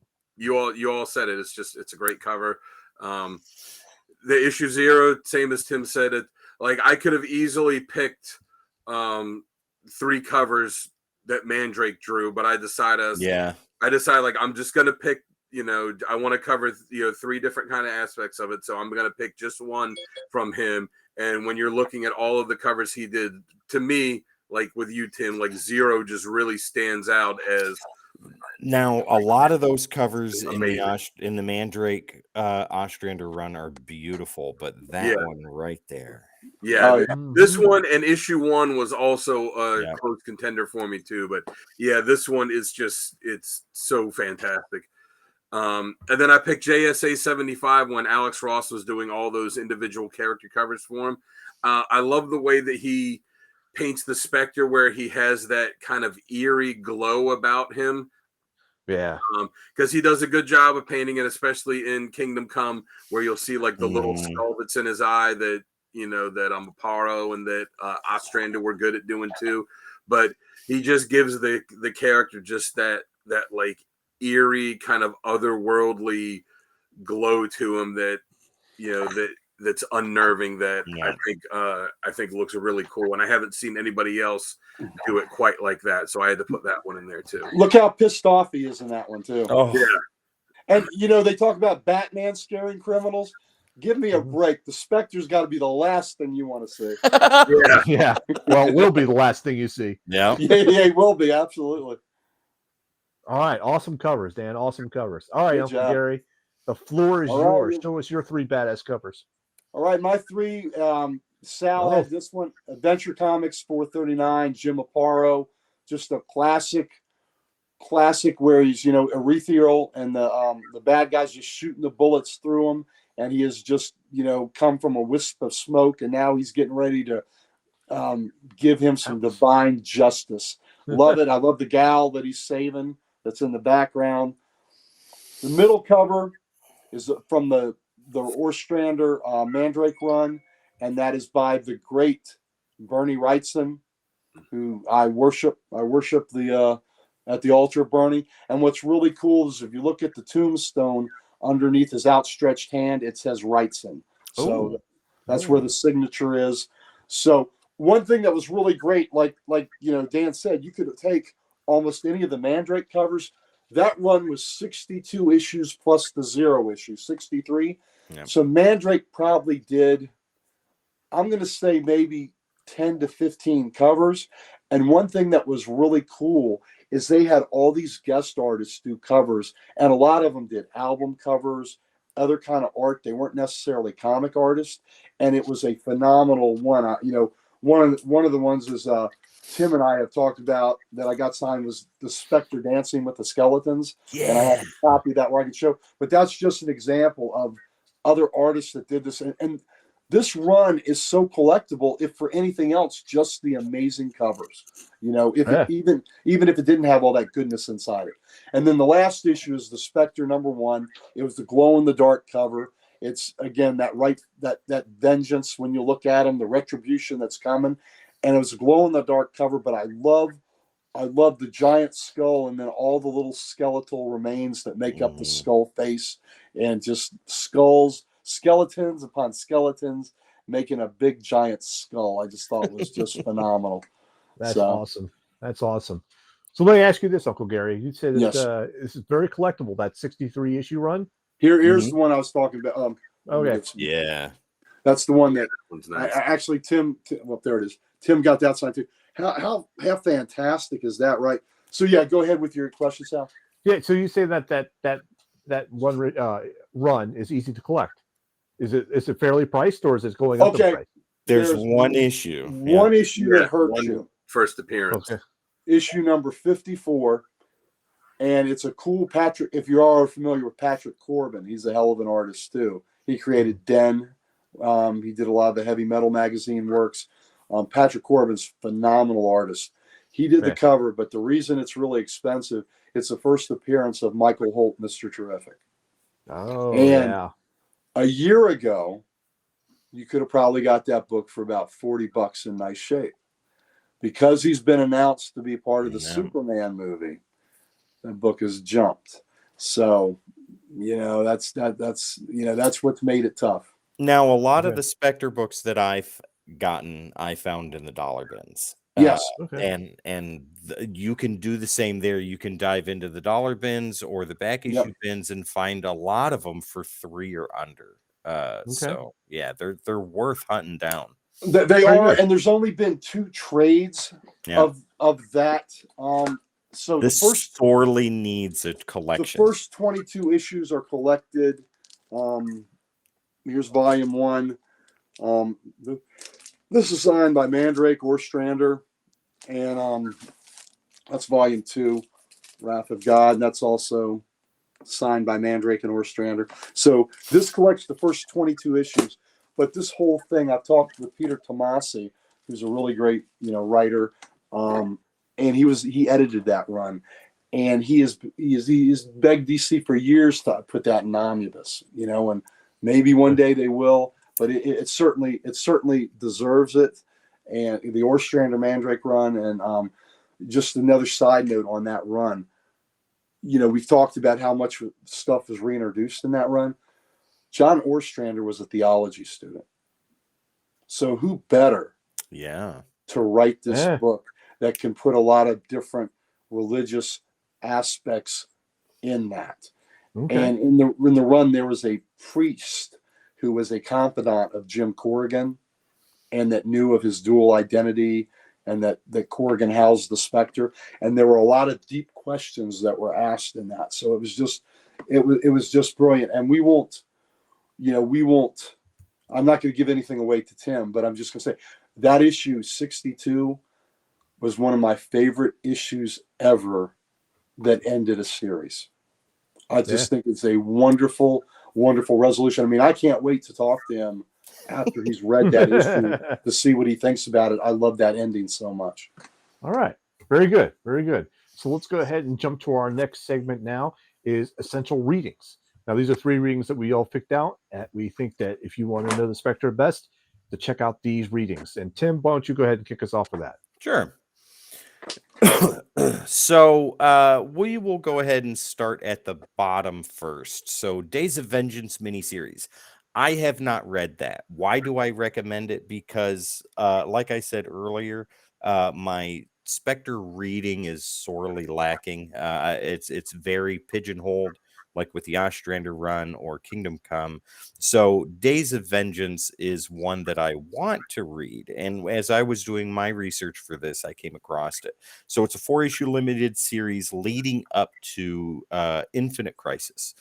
all said it. It's a great cover. The issue 0, same as Tim said, I could have easily picked 3 covers that Mandrake drew, but I decided I'm just gonna pick. I want to cover 3 different kind of aspects of it, so I'm gonna pick just one from him. And when you're looking at all of the covers he did, to me, like with you, Tim, 0 just really stands out as. Now, a lot of those covers in the Mandrake Ostrander run are beautiful, but that one right there. Yeah, this one and issue 1 was also a close contender for me too. But yeah, this one is it's so fantastic. And then I picked JSA 75 when Alex Ross was doing all those individual character covers for him. I love the way that he paints the Spectre, where he has that kind of eerie glow about him. Yeah. Because he does a good job of painting it, especially in Kingdom Come, where you'll see the little skull that's in his eye that, that Amparo and that Ostrander were good at doing too. But he just gives the character just that eerie kind of otherworldly glow to him that, that's unnerving, that I think looks really cool, and I haven't seen anybody else do it quite like that, so I had to put that one in there too. Look how pissed off he is in that one too. Oh yeah. And they talk about Batman scaring criminals. Give me a break. The Spectre's got to be the last thing you want to see. Yeah. Well, it will be the last thing you see. Yeah. Yeah, it will be, absolutely. All right, awesome covers, Dan. Awesome covers. All right, Uncle Gary, the floor is yours. Show us your 3 badass covers. All right, my 3. Sal had this one. Adventure Comics 439. Jim Aparo, just a classic where he's ethereal, and the bad guys just shooting the bullets through him, and he has just come from a wisp of smoke, and now he's getting ready to give him some divine justice. Love it. I love the gal that he's saving that's in the background. The middle cover is from the Ostrander Mandrake run, and that is by the great Bernie Wrightson, who I worship at the altar of Bernie. And what's really cool is if you look at the tombstone underneath his outstretched hand, it says Wrightson. So That's where the signature is. So one thing that was really great, like Dan said, you could take almost any of the Mandrake covers. That run was 62 issues plus the 0 issue, 63. Yep. So Mandrake probably did, I'm going to say maybe 10 to 15 covers. And one thing that was really cool is they had all these guest artists do covers, and a lot of them did album covers, other kind of art. They weren't necessarily comic artists, and it was a phenomenal one. One of the ones is Tim and I have talked about that I got signed was the Spectre dancing with the skeletons. Yeah. And I have a copy of that where I can show. But that's just an example of other artists that did this. And this run is so collectible, if for anything else, just the amazing covers. Even if it didn't have all that goodness inside it. And then the last issue is the Spectre #1. It was the glow in the dark cover. It's again that vengeance when you look at them, the retribution that's coming. And it was a glow in the dark cover, but I love the giant skull and then all the little skeletal remains that make up the skull face, and just skeletons upon skeletons making a big giant skull. I just thought was just phenomenal. That's awesome. That's awesome. So let me ask you this, Uncle Gary. You said that Yes. This is very collectible, that 63 issue run. Here's the one I was talking about. Okay. Yeah. That's the one that One's nice. actually Tim. Well, there it is. Tim got that signed too. How fantastic is that, right? So yeah, go ahead with your question, Sal. Yeah. So you say that one run is easy to collect. Is it fairly priced, or is it going up in price? There's one issue. One issue that hurt you. First appearance. Okay. Issue number 54. And it's a cool Patrick. If you are familiar with Patrick Corbin, he's a hell of an artist too. He created Den. He did a lot of the heavy metal magazine works. Patrick Corbin's phenomenal artist. He did the cover, but the reason it's really expensive, it's the first appearance of Michael Holt, Mr. Terrific. Oh, and yeah. A year ago, you could have probably got that book for about $40 in nice shape. Because he's been announced to be part of the Superman movie, that book has jumped. So, that's what's made it tough. Now, a lot of the Spectre books that I've gotten, I found in the dollar bins. Yes. And you can do the same there. You can dive into the dollar bins or the back issue bins and find a lot of them for $3 or under. So yeah, they're worth hunting down. They are, and there's only been 2 trades of that. So this first sorely needs a collection. The first 22 issues are collected. Here's volume 1. This is signed by Mandrake Ostrander, and that's volume 2, Wrath of God, and that's also signed by Mandrake and Ostrander. So this collects the first 22 issues, but this whole thing, I've talked with Peter Tomasi, who's a really great, writer, and he edited that run, and he has begged DC for years to put that in omnibus, and maybe one day they will. But it certainly deserves it, and the Ostrander Mandrake run, and just another side note on that run. We've talked about how much stuff was reintroduced in that run. John Ostrander was a theology student, so who better, to write this book that can put a lot of different religious aspects in that. Okay. And in the run, there was a priest who was a confidant of Jim Corrigan, and that knew of his dual identity, and that Corrigan housed the Spectre. And there were a lot of deep questions that were asked in that. So it was just brilliant. And we won't, I'm not going to give anything away to Tim, but I'm just going to say that issue 62 was one of my favorite issues ever that ended a series. I just think it's a wonderful, wonderful resolution. I mean, I can't wait to talk to him after he's read that issue to see what he thinks about it. I love that ending so much. All right. Very good. Very good. So let's go ahead and jump to our next segment now, is essential readings. Now, these are 3 readings that we all picked out. We think that if you want to know the Spectre best, to check out these readings. And Tim, why don't you go ahead and kick us off with that? Sure. So we will go ahead and start at the bottom first. So Days of Vengeance miniseries. I have not read that. Why do I recommend it? Because, like I said earlier, my Spectre reading is sorely lacking. It's very pigeonholed, like with the Ostrander run or Kingdom Come. So Days of Vengeance is one that I want to read. And as I was doing my research for this, I came across it. So it's a 4-issue limited series leading up to Infinite Crisis.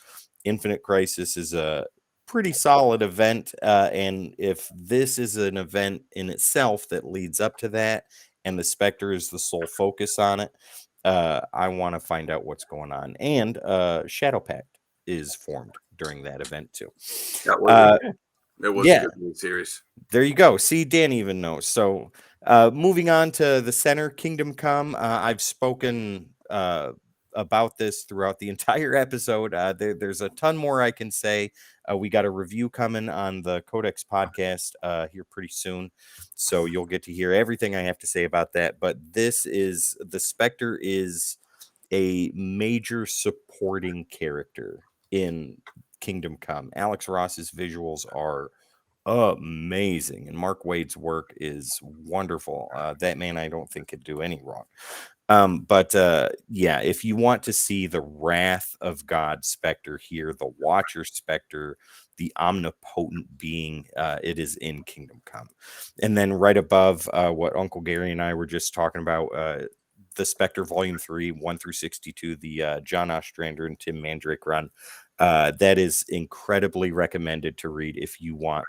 Infinite Crisis is a pretty solid event, and if this is an event in itself that leads up to that and the Spectre is the sole focus on it, I want to find out what's going on. And Shadow Pact is formed during that event too. That was it was yeah. a good series. There you go. See, Dan even knows. So moving on to the center, Kingdom Come. I've spoken about this throughout the entire episode. There's a ton more I can say. We got a review coming on the Codex podcast here pretty soon. So you'll get to hear everything I have to say about that. But this is, the Spectre is a major supporting character in Kingdom Come. Alex Ross's visuals are amazing, and Mark Waid's work is wonderful. That man, I don't think, could do any wrong. But yeah, if you want to see the Wrath of God Spectre here, the Watcher Spectre, the omnipotent being, it is in Kingdom Come. And then right above what Uncle Gary and I were just talking about, the Spectre Volume 3, 1 through 62, the John Ostrander and Tim Mandrake run. That is incredibly recommended to read if you want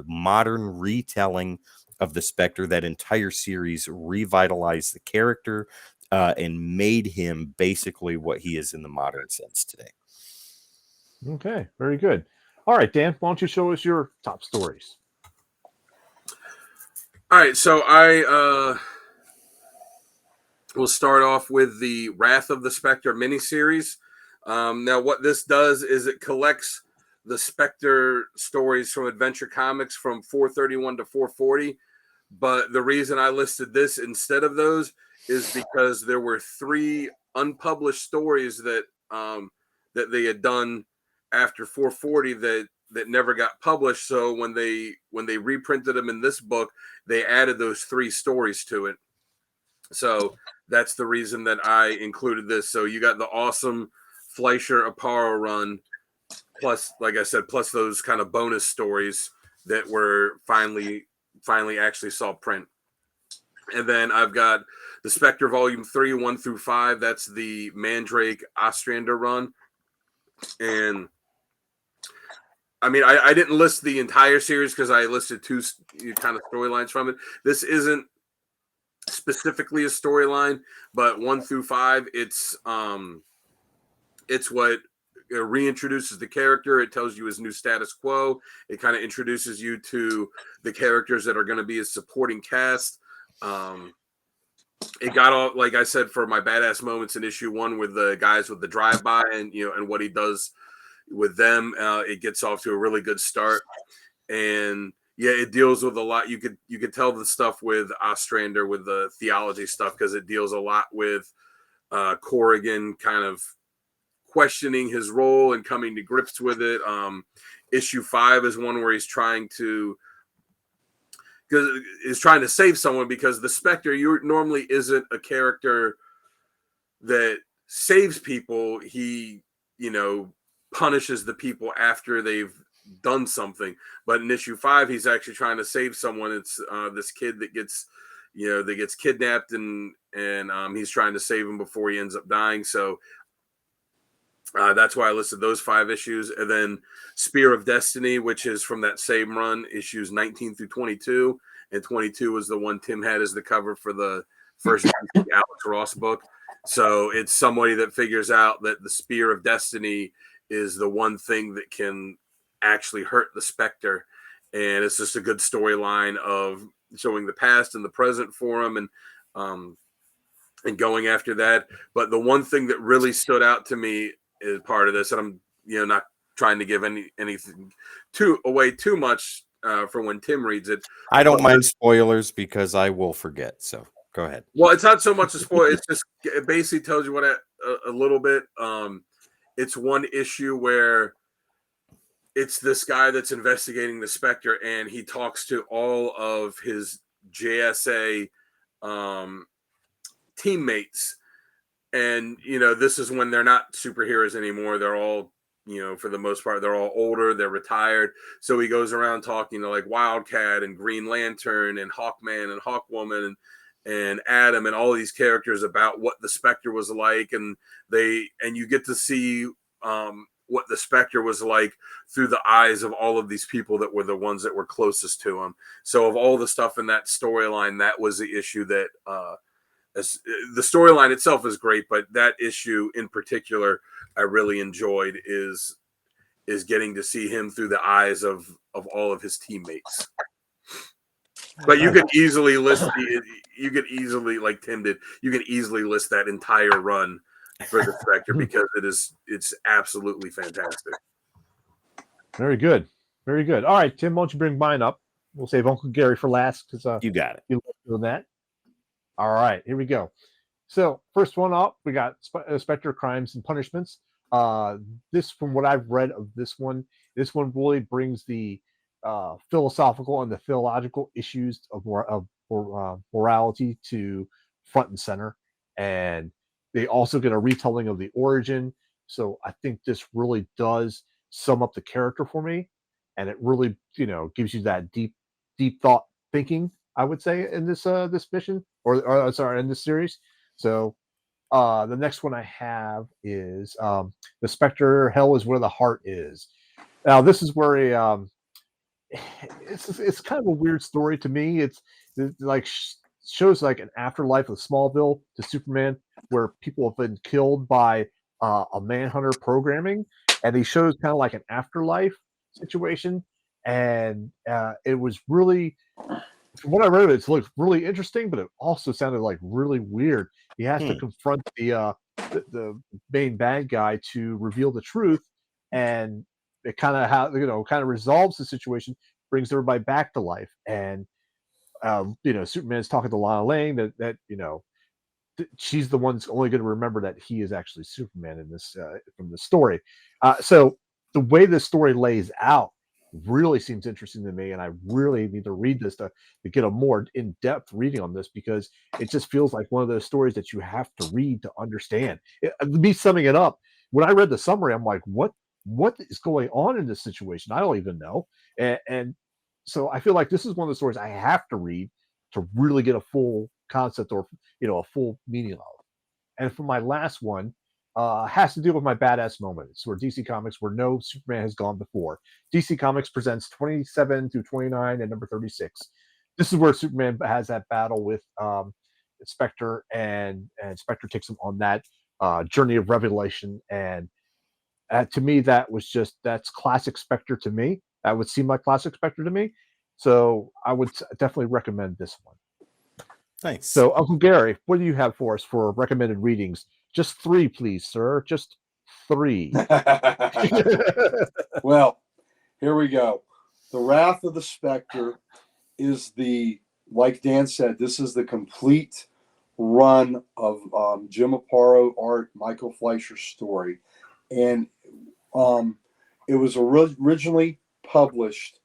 modern retelling of the Spectre. That entire series revitalized the character and made him basically what he is in the modern sense today. Okay, very good. All right, Dan, why don't you show us your top stories? All right, so I will start off with the Wrath of the Spectre miniseries. Now, what this does is it collects the Spectre stories from Adventure Comics from 431 to 440. But the reason I listed this instead of those is because there were 3 unpublished stories that that they had done after 440 that never got published. So when they reprinted them in this book, they added those 3 stories to it. So that's the reason that I included this. So you got the awesome Fleischer Aparo run, plus, like I said, plus those kind of bonus stories that were finally actually saw print. And then I've got the Spectre Volume 3, 1 through 5. That's the Mandrake Ostrander run. And I mean, I didn't list the entire series because I listed 2 kind of storylines from it. This isn't specifically a storyline, but 1 through 5, it's what reintroduces the character. It tells you his new status quo. It kind of introduces you to the characters that are going to be his supporting cast. It got all, like I said, for my badass moments in issue 1 with the guys with the drive-by and and what he does with them. It gets off to a really good start, and yeah, it deals with a lot. You could tell the stuff with Ostrander with the theology stuff because it deals a lot with Corrigan kind of questioning his role and coming to grips with it. Issue 5 is one where he's trying to save someone, because the Spectre normally isn't a character that saves people. He, punishes the people after they've done something. But in issue 5, he's actually trying to save someone. It's this kid that gets kidnapped, and he's trying to save him before he ends up dying. So that's why I listed those 5 issues. And then Spear of Destiny, which is from that same run, issues 19 through 22. And 22 was the one Tim had as the cover for the first Alex Ross book. So it's somebody that figures out that the Spear of Destiny is the one thing that can actually hurt the Spectre. And it's just a good storyline of showing the past and the present for him, and going after that. But the one thing that really stood out to me is part of this, and I'm not trying to give anything away too much for when Tim reads it. I don't mind spoilers because I will forget. So go ahead. Well, it's not so much a spoiler. It's just, it basically tells you what a little bit. It's one issue where it's this guy that's investigating the Spectre, and he talks to all of his JSA teammates. And, this is when they're not superheroes anymore. They're all, for the most part, they're all older. They're retired. So he goes around talking to like Wildcat and Green Lantern and Hawkman and Hawkwoman and Adam and all these characters about what the Spectre was like. And you get to see what the Spectre was like through the eyes of all of these people that were the ones that were closest to him. So of all the stuff in that storyline, that was the issue that the storyline itself is great, but that issue in particular I really enjoyed is getting to see him through the eyes of all of his teammates. But you could easily list like Tim did, you can easily list that entire run for the Spectre because it's absolutely fantastic. Very good. Very good. All right, Tim, why don't you bring mine up? We'll save Uncle Gary for last because you got it. You love doing that. All right, here we go. So first one up, we got Spectre Crimes and Punishments. This, from what I've read of this one really brings the philosophical and the theological issues of morality to front and center. And they also get a retelling of the origin. So I think this really does sum up the character for me. And it really, gives you that deep thought thinking, I would say, in this mission or sorry, in this series. So the next one I have is the Spectre. Hell is where the heart is. Now this is where it's kind of a weird story to me. It's like shows like an afterlife of Smallville to Superman, where people have been killed by a Manhunter programming, and he shows kind of like an afterlife situation. And it was really, from what I read, it looked really interesting, but it also sounded like really weird. He has to confront the main bad guy to reveal the truth, and it kind of resolves the situation, brings everybody back to life. And Superman's talking to Lana Lang that she's the one that's only going to remember that he is actually Superman in this from the story. So the way this story lays out really seems interesting to me, and I really need to read this to get a more in-depth reading on this, because it just feels like one of those stories that you have to read to understand. Me summing it up, when I read the summary, I'm like, what is going on in this situation? I don't even know. And so I feel like this is one of the stories I have to read to really get a full concept or a full meaning of. And for my last one, has to deal with my badass moments, where DC Comics, where no Superman has gone before. DC Comics presents 27 through 29 and number 36. This is where Superman has that battle with Spectre, and Spectre takes him on that journey of revelation. And to me, that's classic Spectre to me. That would seem like classic Spectre to me. So I would definitely recommend this one. Thanks. So, Uncle Gary, what do you have for us for recommended readings? Just 3, please, sir. Just 3. Well, here we go. The Wrath of the Spectre is like Dan said, this is the complete run of Jim Aparo art, Michael Fleischer's story. And it was originally published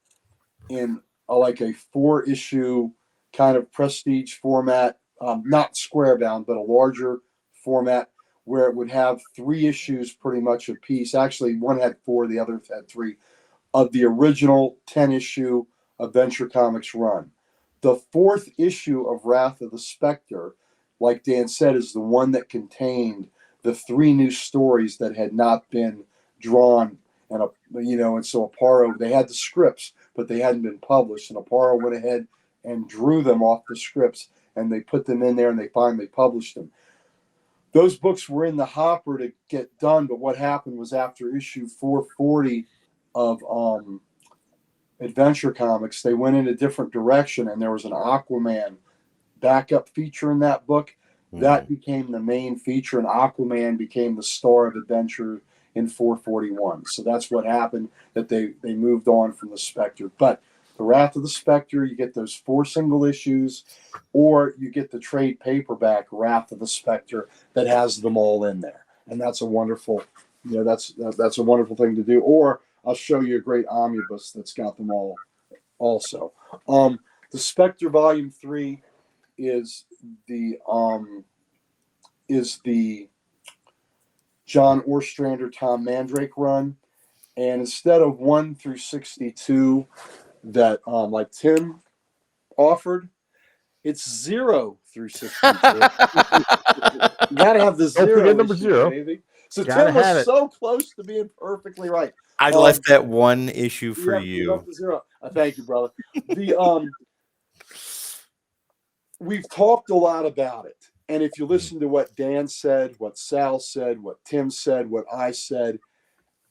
in like a 4-issue kind of prestige format, not square bound, but a larger format, where it would have 3 issues pretty much a piece. Actually, one had 4, the other had 3, of the original 10-issue Adventure Comics run. The 4th issue of Wrath of the Spectre, like Dan said, is the one that contained the 3 new stories that had not been drawn. And so Aparo, they had the scripts, but they hadn't been published. And Aparo went ahead and drew them off the scripts, and they put them in there, and they finally published them. Those books were in the hopper to get done, but what happened was, after issue 440 of Adventure Comics, they went in a different direction, and there was an Aquaman backup feature in that book. That became the main feature, and Aquaman became the star of Adventure in 441. So that's what happened, that they moved on from the Spectre. But the Wrath of the Spectre, you get those 4 single issues, or you get the trade paperback Wrath of the Spectre that has them all in there, and that's a wonderful, that's a wonderful thing to do. Or I'll show you a great omnibus that's got them all also. The Spectre Volume 3 is the John Ostrander, Tom Mandrake run. And instead of 1 through 62 that like Tim offered, it's 0 through 62. You got to have the Don't 0 forget number issue, 0. baby. So Gotta Tim have was it. so close to being perfectly right. I left that one issue for Yep, you. up to 0. Thank you, brother. We've talked a lot about it. And if you listen to what Dan said, what Sal said, what Tim said, what I said,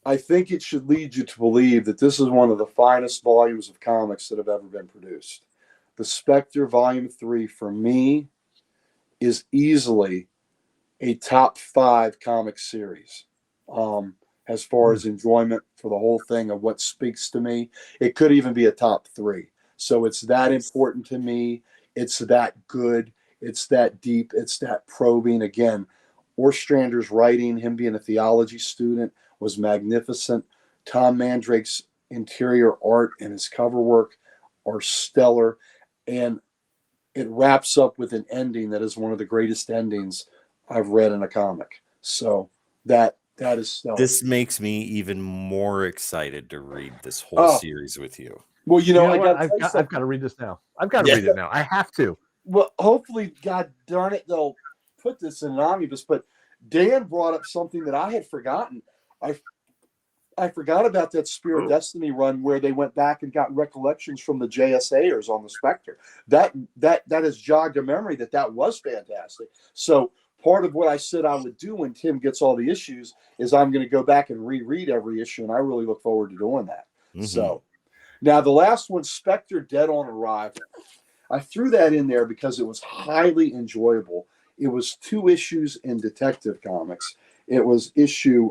I think it should lead you to believe that this is one of the finest volumes of comics that have ever been produced. The Spectre Volume 3, for me, is easily a top 5 comic series. As far as enjoyment for the whole thing of what speaks to me, it could even be a top 3. So it's that important to me. It's that good. It's that deep. It's that probing. Again, Ostrander's writing, him being a theology student, was magnificent. Tom Mandrake's interior art and his cover work are stellar. And it wraps up with an ending that is one of the greatest endings I've read in a comic. So that is stellar. This makes me even more excited to read this whole series with you. Well, I've got to read this now. I've got to read it now. I have to. Well, hopefully, God darn it, they'll put this in an omnibus. But Dan brought up something that I had forgotten. I forgot about that Spear of Destiny run where they went back and got recollections from the JSAers on the Spectre. That has jogged a memory that was fantastic. So part of what I said I would do when Tim gets all the issues is I'm going to go back and reread every issue, and I really look forward to doing that. Mm-hmm. So now the last one, Spectre Dead on Arrival. I threw that in there because it was highly enjoyable. It was 2 issues in Detective Comics. It was issue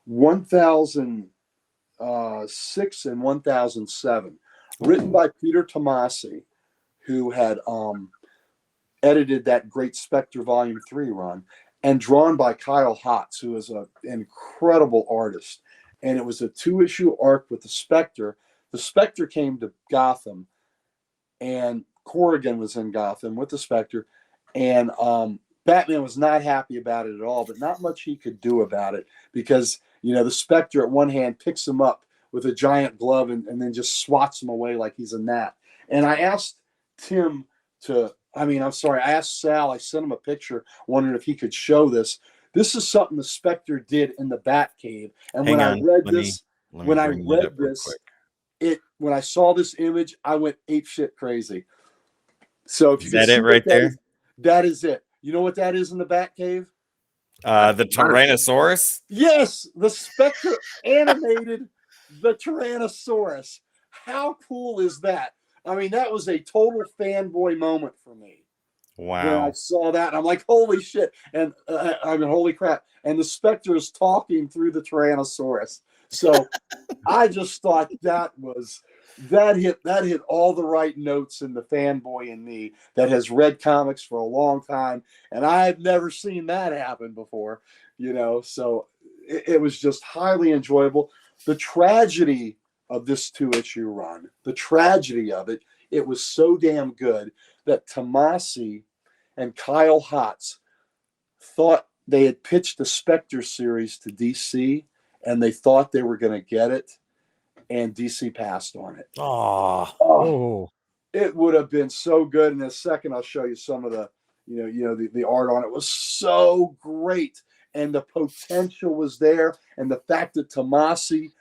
1006 and 1007, written by Peter Tomasi, who had edited that great Spectre Volume 3 run, and drawn by Kyle Hotz, who is an incredible artist. And it was a 2-issue arc with the Spectre. The Spectre came to Gotham, and Corrigan was in Gotham with the Spectre, and Batman was not happy about it at all, but not much he could do about it because, the Spectre at one hand picks him up with a giant glove and then just swats him away like he's a gnat. And I asked Tim I asked Sal, I sent him a picture wondering if he could show this. This is something the Spectre did in the Batcave. And when I read this, when I saw this image, I went apeshit crazy. So if you can see it right there? That is it. You know what that is in the Batcave? The Tyrannosaurus? Yes, the Spectre animated the Tyrannosaurus. How cool is that? I mean, that was a total fanboy moment for me. Wow. When I saw that, I'm like, holy shit. And holy crap. And the Spectre is talking through the Tyrannosaurus. So I just thought that hit all the right notes in the fanboy in me that has read comics for a long time, and I had never seen that happen before, so it was just highly enjoyable. The tragedy of this 2-issue run, the tragedy of it was so damn good that Tomasi and Kyle Hotz thought they had pitched the Spectre series to DC, and they thought they were going to get it, and DC passed on it. Oh, it would have been so good. In a second, I'll show you some of the, the art on it was so great, and the potential was there, and the fact that Tomasi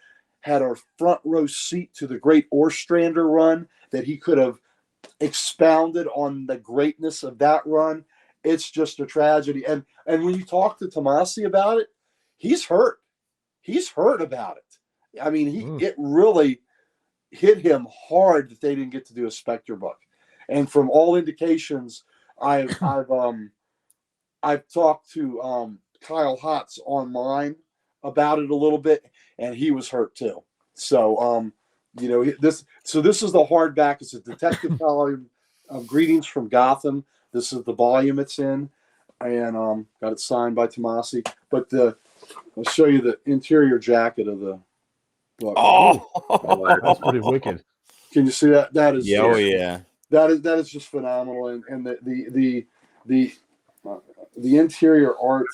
had a front row seat to the great Ostrander run, that he could have expounded on the greatness of that run. It's just a tragedy. And when you talk to Tomasi about it, he's hurt. He's hurt about it. I mean, it really hit him hard that they didn't get to do a Spectre book. And from all indications, I've talked to Kyle Hotz online about it a little bit, and he was hurt too. So this is the hardback. It's a detective volume. Greetings from Gotham. This is the volume it's in, and got it signed by Tomasi. But I'll show you the interior jacket of book. That's pretty wicked. Can you see that? That is Yeah, oh yeah. that is just phenomenal, and the interior art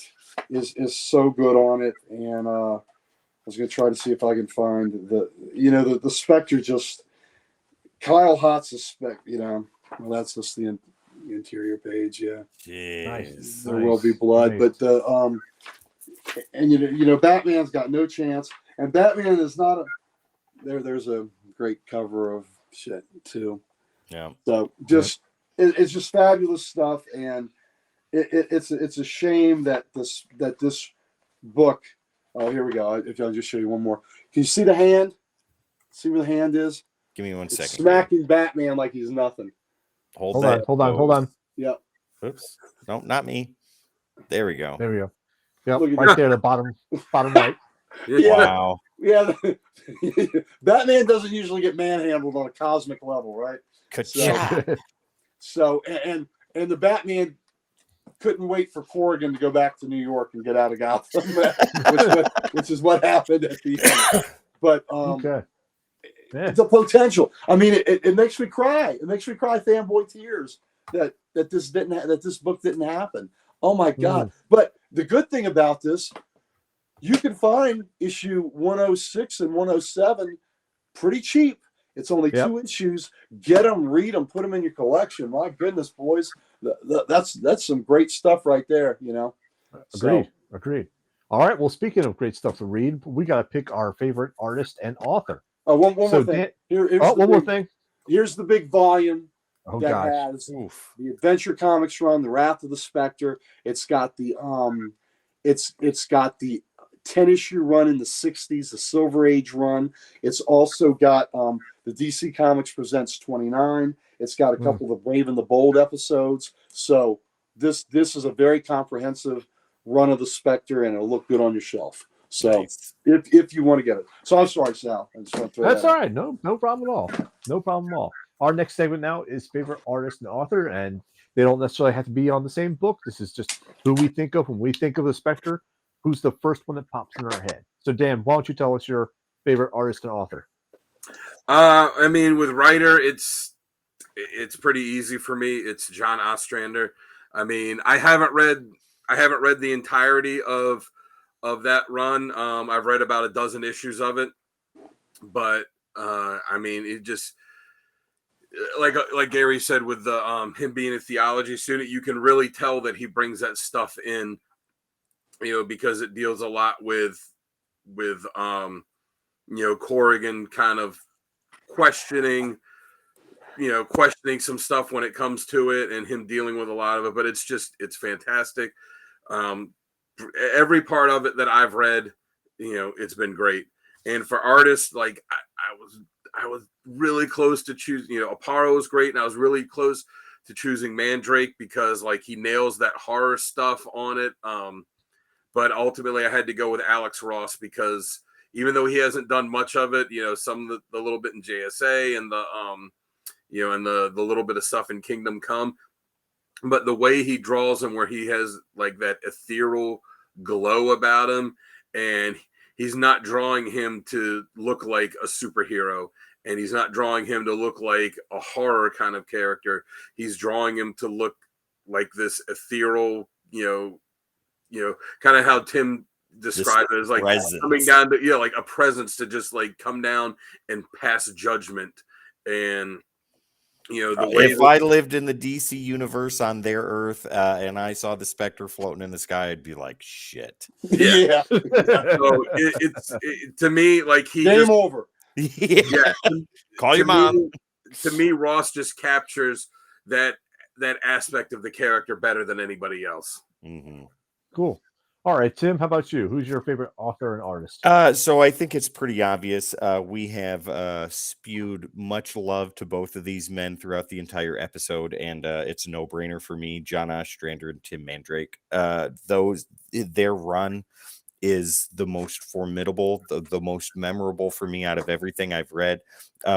is so good on it. And I was gonna try to see if I can find the Spectre. Just Kyle Hotz's Spectre. Well, that's just the interior page. Yeah, Nice. there will be blood, Nice. but and Batman's got no chance, and Batman is not a. There's a great cover of shit too. Yeah. So it's just fabulous stuff, and it's a shame that this book. Oh, here we go. If I'll just show you one more. Can you see the hand? See where the hand is? Give me one It's second. smacking Batman like he's nothing. Hold on. Yep. Oops. No, not me. There we go. There we go. Yep, Look at right there, the bottom right. Yeah. Wow. Yeah. Batman doesn't usually get manhandled on a cosmic level, right? Ka-chow. So and the Batman couldn't wait for Corrigan to go back to New York and get out of Gotham, which is what happened at the end. But Okay. Yeah. the potential. I mean, it makes me cry. It makes me cry fanboy tears that this book didn't happen. Oh my God! But the good thing about this, you can find issue 106 and 107 pretty cheap. It's only 2 issues. Get them, read them, put them in your collection. My goodness, boys, that's some great stuff right there. Agreed. All right. Well, speaking of great stuff to read, we got to pick our favorite artist and author. Oh, one more thing. One more thing. Here's the big volume that gosh. has the Adventure Comics run, the Wrath of the Spectre. It's got the it's got the 10-issue run in the 60s, the Silver Age run. It's also got the DC Comics Presents 29. It's got a couple of Brave and the Bold episodes. So this is a very comprehensive run of the Spectre, and it'll look good on your shelf. So if you want to get it. So I'm sorry, Sal. I just want to throw That's that all right. No problem at all. No problem at all. Our next segment now is favorite artist and author, and they don't necessarily have to be on the same book. This is just who we think of when we think of the Spectre. Who's the first one that pops in our head? So, Dan, why don't you tell us your favorite artist and author? I mean, with writer, it's pretty easy for me. It's John Ostrander. I mean, I haven't read the entirety of that run. I've read about a dozen issues of it, but I mean, it just like Gary said with the him being a theology student, you can really tell that he brings that stuff in, because it deals a lot with Corrigan kind of questioning some stuff when it comes to it, and him dealing with a lot of it. But it's fantastic. Every part of it that I've read, it's been great. And for artists, like I was really close to choosing, Aparo was great, and I was really close to choosing Mandrake because like he nails that horror stuff on it. But ultimately I had to go with Alex Ross because even though he hasn't done much of it, some of the little bit in JSA and the little bit of stuff in Kingdom Come, but the way he draws him, where he has like that ethereal glow about him, and he's not drawing him to look like a superhero, and he's not drawing him to look like a horror kind of character. He's drawing him to look like this ethereal, kind of how Tim described it as like coming down to like a presence to just like come down and pass judgment. And the way if I lived in the DC universe on their Earth and I saw the Spectre floating in the sky, I'd be like, shit. Yeah. So it's to me like he game over. Call your mom. To me, Ross just captures that aspect of the character better than anybody else. Mm-hmm. Cool. All right, Tim, how about you? Who's your favorite author and artist? So I think it's pretty obvious. We have spewed much love to both of these men throughout the entire episode, and it's a no-brainer for me. John Ostrander and Tim Mandrake. Their run is the most formidable, the most memorable for me out of everything I've read.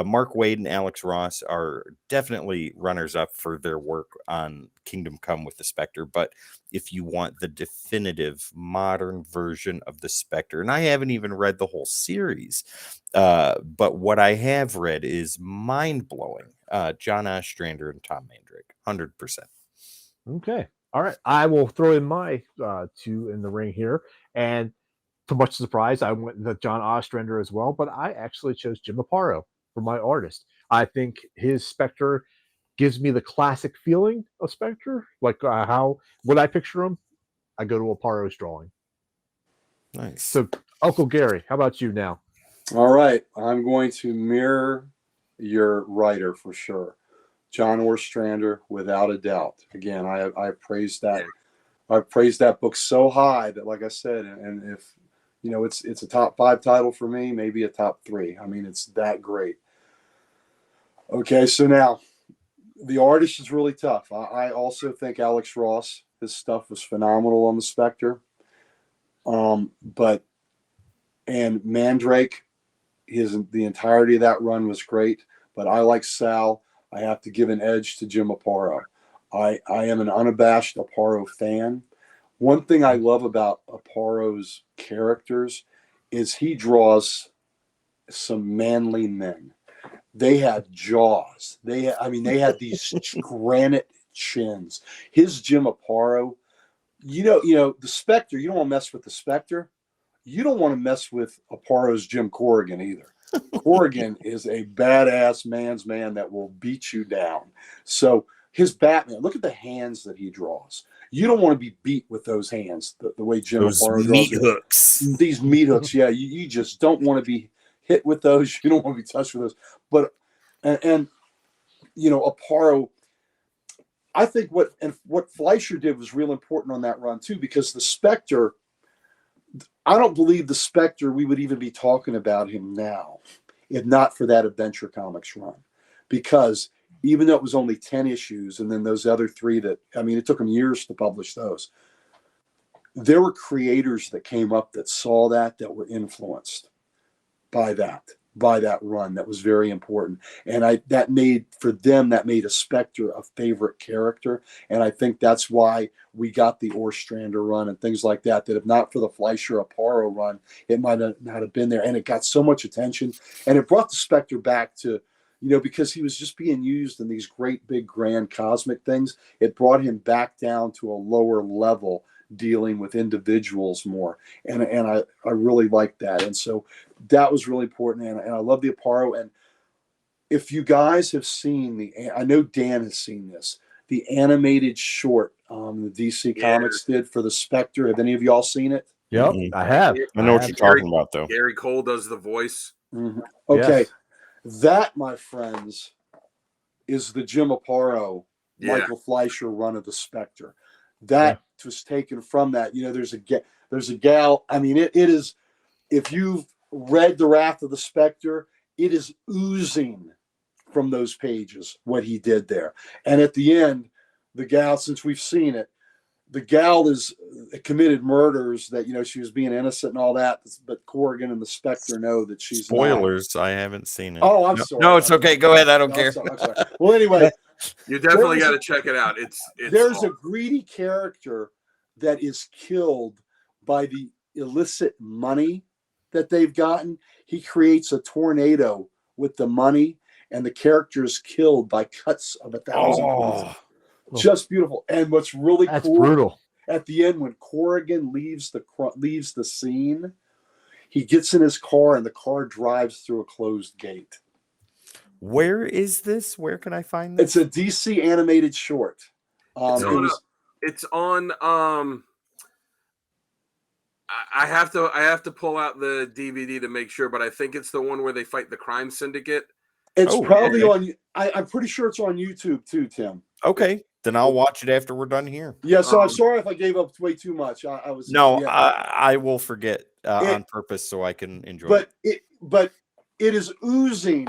Mark Waid and Alex Ross are definitely runners up for their work on Kingdom Come with the Spectre. But if you want the definitive modern version of the Spectre, and I haven't even read the whole series, but what I have read is mind-blowing. John Ostrander and Tom Mandrake, 100%. Okay. All right. I will throw in my two in the ring here. And to much surprise, I went with John Ostrander as well, but I actually chose Jim Aparo for my artist. I think his Spectre gives me the classic feeling of Spectre. Like how, when I picture him, I go to Aparo's drawing. Nice. So, Uncle Gary, how about you now? All right. I'm going to mirror your writer for sure. John Ostrander, without a doubt. Again, I praised that. I praised that book so high that, like I said, and if you know, it's a top 5 title for me, maybe a top 3. I mean, it's that great. Okay, so now the artist is really tough. I also think Alex Ross, his stuff was phenomenal on the Spectre. But Mandrake, the entirety of that run was great. But I like Sal. I have to give an edge to Jim Aparo. I am an unabashed Aparo fan. One thing I love about Aparo's characters is he draws some manly men. They had jaws. They had these granite chins. His Jim Aparo, you know, the Spectre, you don't want to mess with the Spectre. You don't want to mess with Aparo's Jim Corrigan either. Corrigan is a badass man's man that will beat you down. So his Batman, look at the hands that he draws. You don't want to be beat with those hands, the way Jim Aparo draws meat it. hooks. These meat hooks, yeah, you just don't want to be hit with those. You don't want to be touched with those. But and you know, Aparo, I think what Fleischer did was real important on that run too, because the Spectre, I don't believe the Spectre, we would even be talking about him now if not for that Adventure Comics run. Because even though it was only 10 issues and then those other 3 that, I mean, it took them years to publish those, there were creators that came up that saw that were influenced by that run. That was very important. And that made a Spectre a favorite character. And I think that's why we got the Ostrander run and things like that, that if not for the Fleischer Aparo run, it might not have been there. And it got so much attention. And it brought the Spectre back to, you know, because he was just being used in these great big grand cosmic things. It brought him back down to a lower level, dealing with individuals more. And I really like that. And so that was really important. And I love the Aparo. And if you guys have seen I know Dan has seen this, the animated short the DC Comics did for the Spectre. Have any of y'all seen it? Yep, I have. I know what you're talking about, though. Gary Cole does the voice. Mm-hmm. Okay. Yes. That, my friends, is the Jim Aparo, Michael Fleischer run of the Spectre. That was taken from that. You know, there's a gal. I mean, it is, if you've read The Wrath of the Spectre, it is oozing from those pages what he did there. And at the end, the gal, since we've seen it, the gal is committed murders that, you know, she was being innocent and all that, but Corrigan and the Spectre know that she's Spoilers. I haven't seen it. Oh, I'm sorry. No, it's okay. Go ahead. I don't care. I'm sorry. Well, anyway, you definitely got to check it out. There's a greedy character that is killed by the illicit money that they've gotten. He creates a tornado with the money, and the character is killed by cuts of 1,000 pieces. Just beautiful. And what's really cool, brutal. At the end, when Corrigan leaves the scene, he gets in his car and the car drives through a closed gate. Where is this? Where can I find this? It's a DC animated short. It's on. I have to pull out the DVD to make sure, but I think it's the one where they fight the crime syndicate. It's probably on. I'm pretty sure it's on YouTube too, Tim. Okay, then I'll watch it after we're done here. Yeah, so I'm sorry if I gave up way too much. I will forget on purpose so I can enjoy it. But it is oozing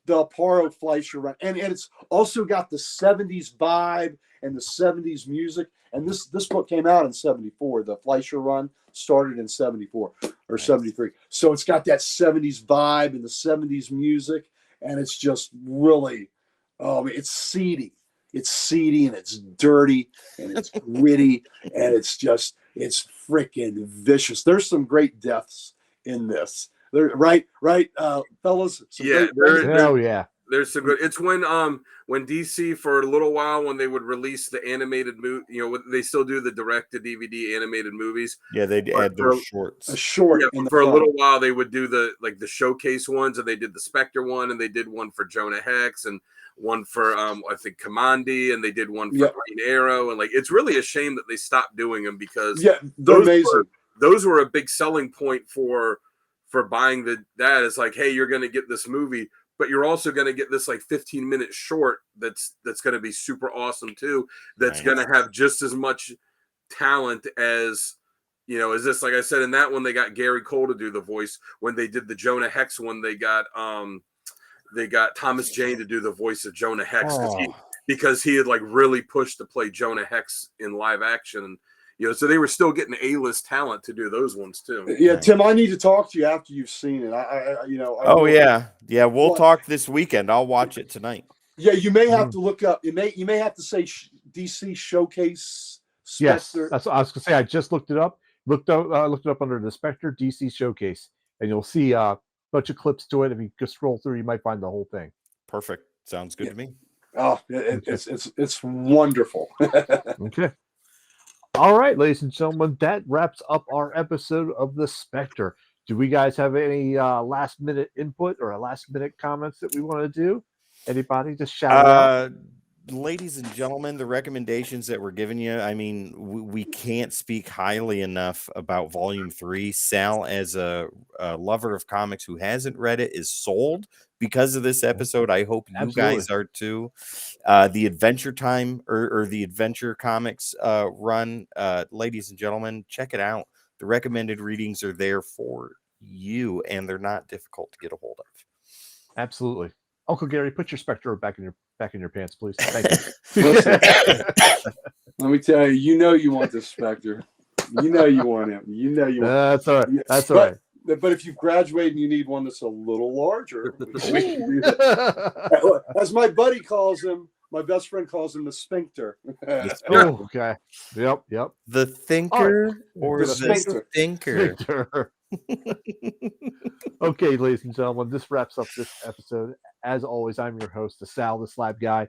the Aparo Fleischer run, and it's also got the 70s vibe and the 70s music. And this book came out in '74, the Fleischer run. started in 74 or 73. So it's got that 70s vibe and the 70s music, and it's just really, it's seedy. It's seedy and it's dirty and it's gritty and it's freaking vicious. There's some great deaths in this. There, right, fellas. Yeah. There's some good. It's when DC for a little while when they would release the animated movie, they still do the direct to DVD animated movies. Yeah, they'd add those shorts. A short. Yeah, for a little while they would do the showcase ones, and they did the Spectre one, and they did one for Jonah Hex, and one for I think Kamandi, and they did one for Green Arrow, and it's really a shame that they stopped doing them because they're amazing. Those were a big selling point for buying that. It's like, hey, you're going to get this movie, but you're also going to get this 15-minute short that's going to be super awesome too. That's going to have just as much talent as as this. Like I said, in that one they got Gary Cole to do the voice. When they did the Jonah Hex one, they got Thomas Jane to do the voice of Jonah Hex because he had really pushed to play Jonah Hex in live action. So they were still getting A-list talent to do those ones too. Yeah, Tim, I need to talk to you after you've seen it. We'll talk this weekend. I'll watch it tonight. Yeah, you may have to look up. You may have to say DC Showcase Spectre. Yes, that's what I was gonna say. I just looked it up. Looked it up under the Spectre DC Showcase, and you'll see a bunch of clips to it. If you just scroll through, you might find the whole thing. Perfect. Sounds good to me. Oh, it's wonderful. Okay. All right, ladies and gentlemen, that wraps up our episode of the Spectre. Do we guys have any last minute input or last minute comments that we want to do? Anybody just shout out? Ladies and gentlemen, the recommendations that we're giving you, I mean, we can't speak highly enough about Volume 3. Sal, as a lover of comics who hasn't read it, is sold because of this episode. I hope you guys are too. The Adventure Time or the Adventure Comics run, ladies and gentlemen, check it out. The recommended readings are there for you, and they're not difficult to get a hold of. Absolutely. Uncle Gary, put your Spectre back in your pants, please. Thank you. Let me tell you, you want the Spectre. You want him. You want. That's all right. That's all right. But if you've graduated and you need one that's a little larger, as my buddy calls him, my best friend calls him the Spectre. Oh, okay. Yep. The Thinker or the Spectre. Thinker. Okay, ladies and gentlemen, this wraps up this episode. As always, I'm your host, the Sal, the Slab Guy,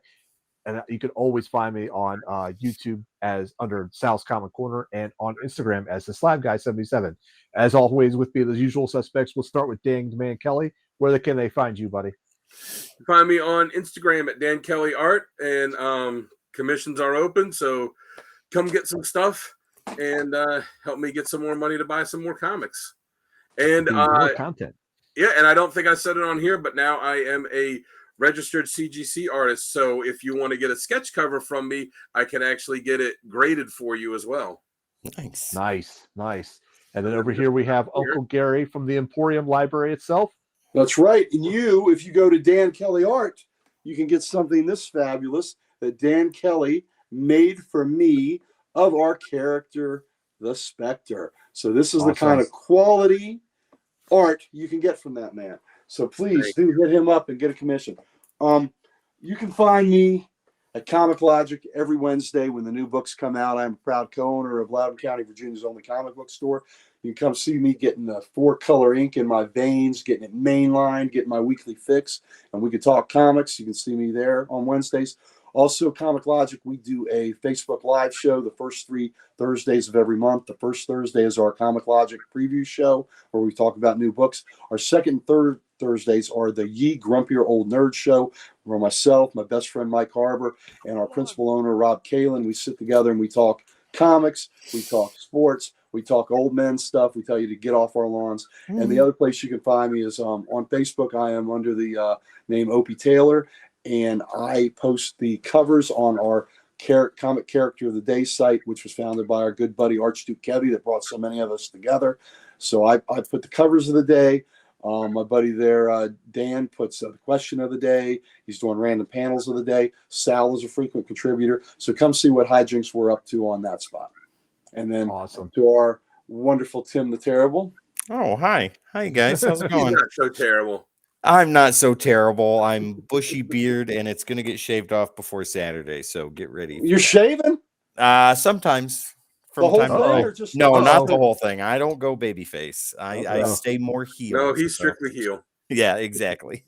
and you can always find me on YouTube as under Sal's Comic Corner and on Instagram as the Slab Guy 77. As always, with me, the usual suspects. We'll start with Danged Man Kelly. Where can they find you, buddy? Find me on Instagram at Dan Kelly Art, and commissions are open, so come get some stuff and help me get some more money to buy some more comics. And more content. Yeah, and I don't think I said it on here, but now I am a registered CGC artist. So if you want to get a sketch cover from me, I can actually get it graded for you as well. Nice. And then over here we have Uncle Gary from the Emporium Library itself. That's right. And if you go to Dan Kelly Art, you can get something this fabulous that Dan Kelly made for me of our character, the Spectre. So this is the kind of quality art you can get from that man. So please do hit him up and get a commission. You can find me at Comic Logic every Wednesday when the new books come out. I'm a proud co-owner of Loudoun County, Virginia's only comic book store. You can come see me getting the 4-color ink in my veins, getting it mainlined, getting my weekly fix, and we can talk comics. You can see me there on Wednesdays. Also, Comic Logic, we do a Facebook Live show the first 3 Thursdays of every month. The first Thursday is our Comic Logic preview show where we talk about new books. Our second and third Thursdays are the Ye Grumpier Old Nerd Show, where myself, my best friend Mike Harbor, and our principal owner Rob Kalin, we sit together and we talk comics, we talk sports, we talk old men stuff. We tell you to get off our lawns. Mm-hmm. And the other place you can find me is on Facebook. I am under the name Opie Taylor, and I post the covers on our Comic Character of the Day site, which was founded by our good buddy Archduke Kevy that brought so many of us together. So I put the covers of the day. My buddy there, Dan, puts the question of the day. He's doing random panels of the day. Sal is a frequent contributor. So come see what hijinks we're up to on that spot. And then to our wonderful Tim the Terrible. Oh, hi. Hi, guys. How's it He's going? not so terrible. I'm not so terrible. I'm bushy beard, and it's going to get shaved off before Saturday, so get ready. You're shaving Sometimes. the From whole time thing, to time. or just No, not the the whole thing. I don't go baby face. I Okay. stay more heel. No, he's strictly heel. Yeah, exactly.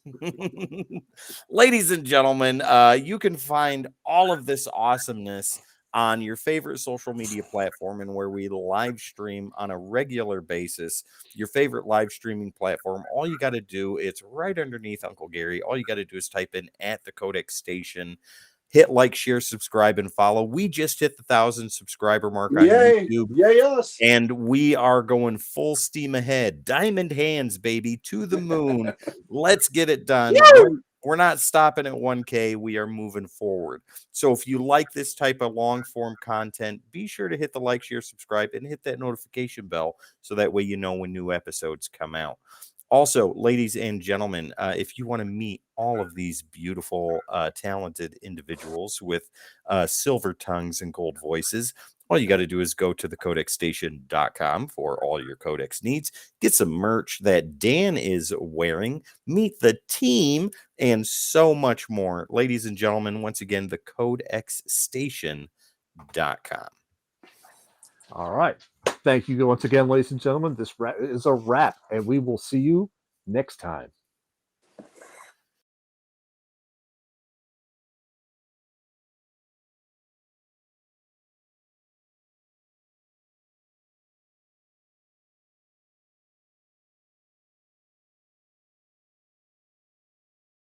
Ladies and gentlemen, you can find all of this awesomeness on your favorite social media platform and where we live stream on a regular basis. Your favorite live streaming platform. All you got to do, it's right underneath Uncle Gary. All you got to do is type in at the Codex Station. Hit like, share, subscribe, and follow. We just hit the 1,000 subscriber mark on Yay! YouTube. Yay, us! And we are going full steam ahead. Diamond hands, baby, to the moon. Let's get it done. We're not stopping at 1K. We are moving forward. So if you like this type of long form content, be sure to hit the like, share, subscribe, and hit that notification bell so that way you know when new episodes come out. Also, ladies and gentlemen, if you want to meet all of these beautiful, talented individuals with silver tongues and gold voices, all you got to do is go to thecodexstation.com for all your Codex needs. Get some merch that Dan is wearing, meet the team, and so much more. Ladies and gentlemen, once again, thecodexstation.com. All right. Thank you once again, ladies and gentlemen. This is a wrap, and we will see you next time.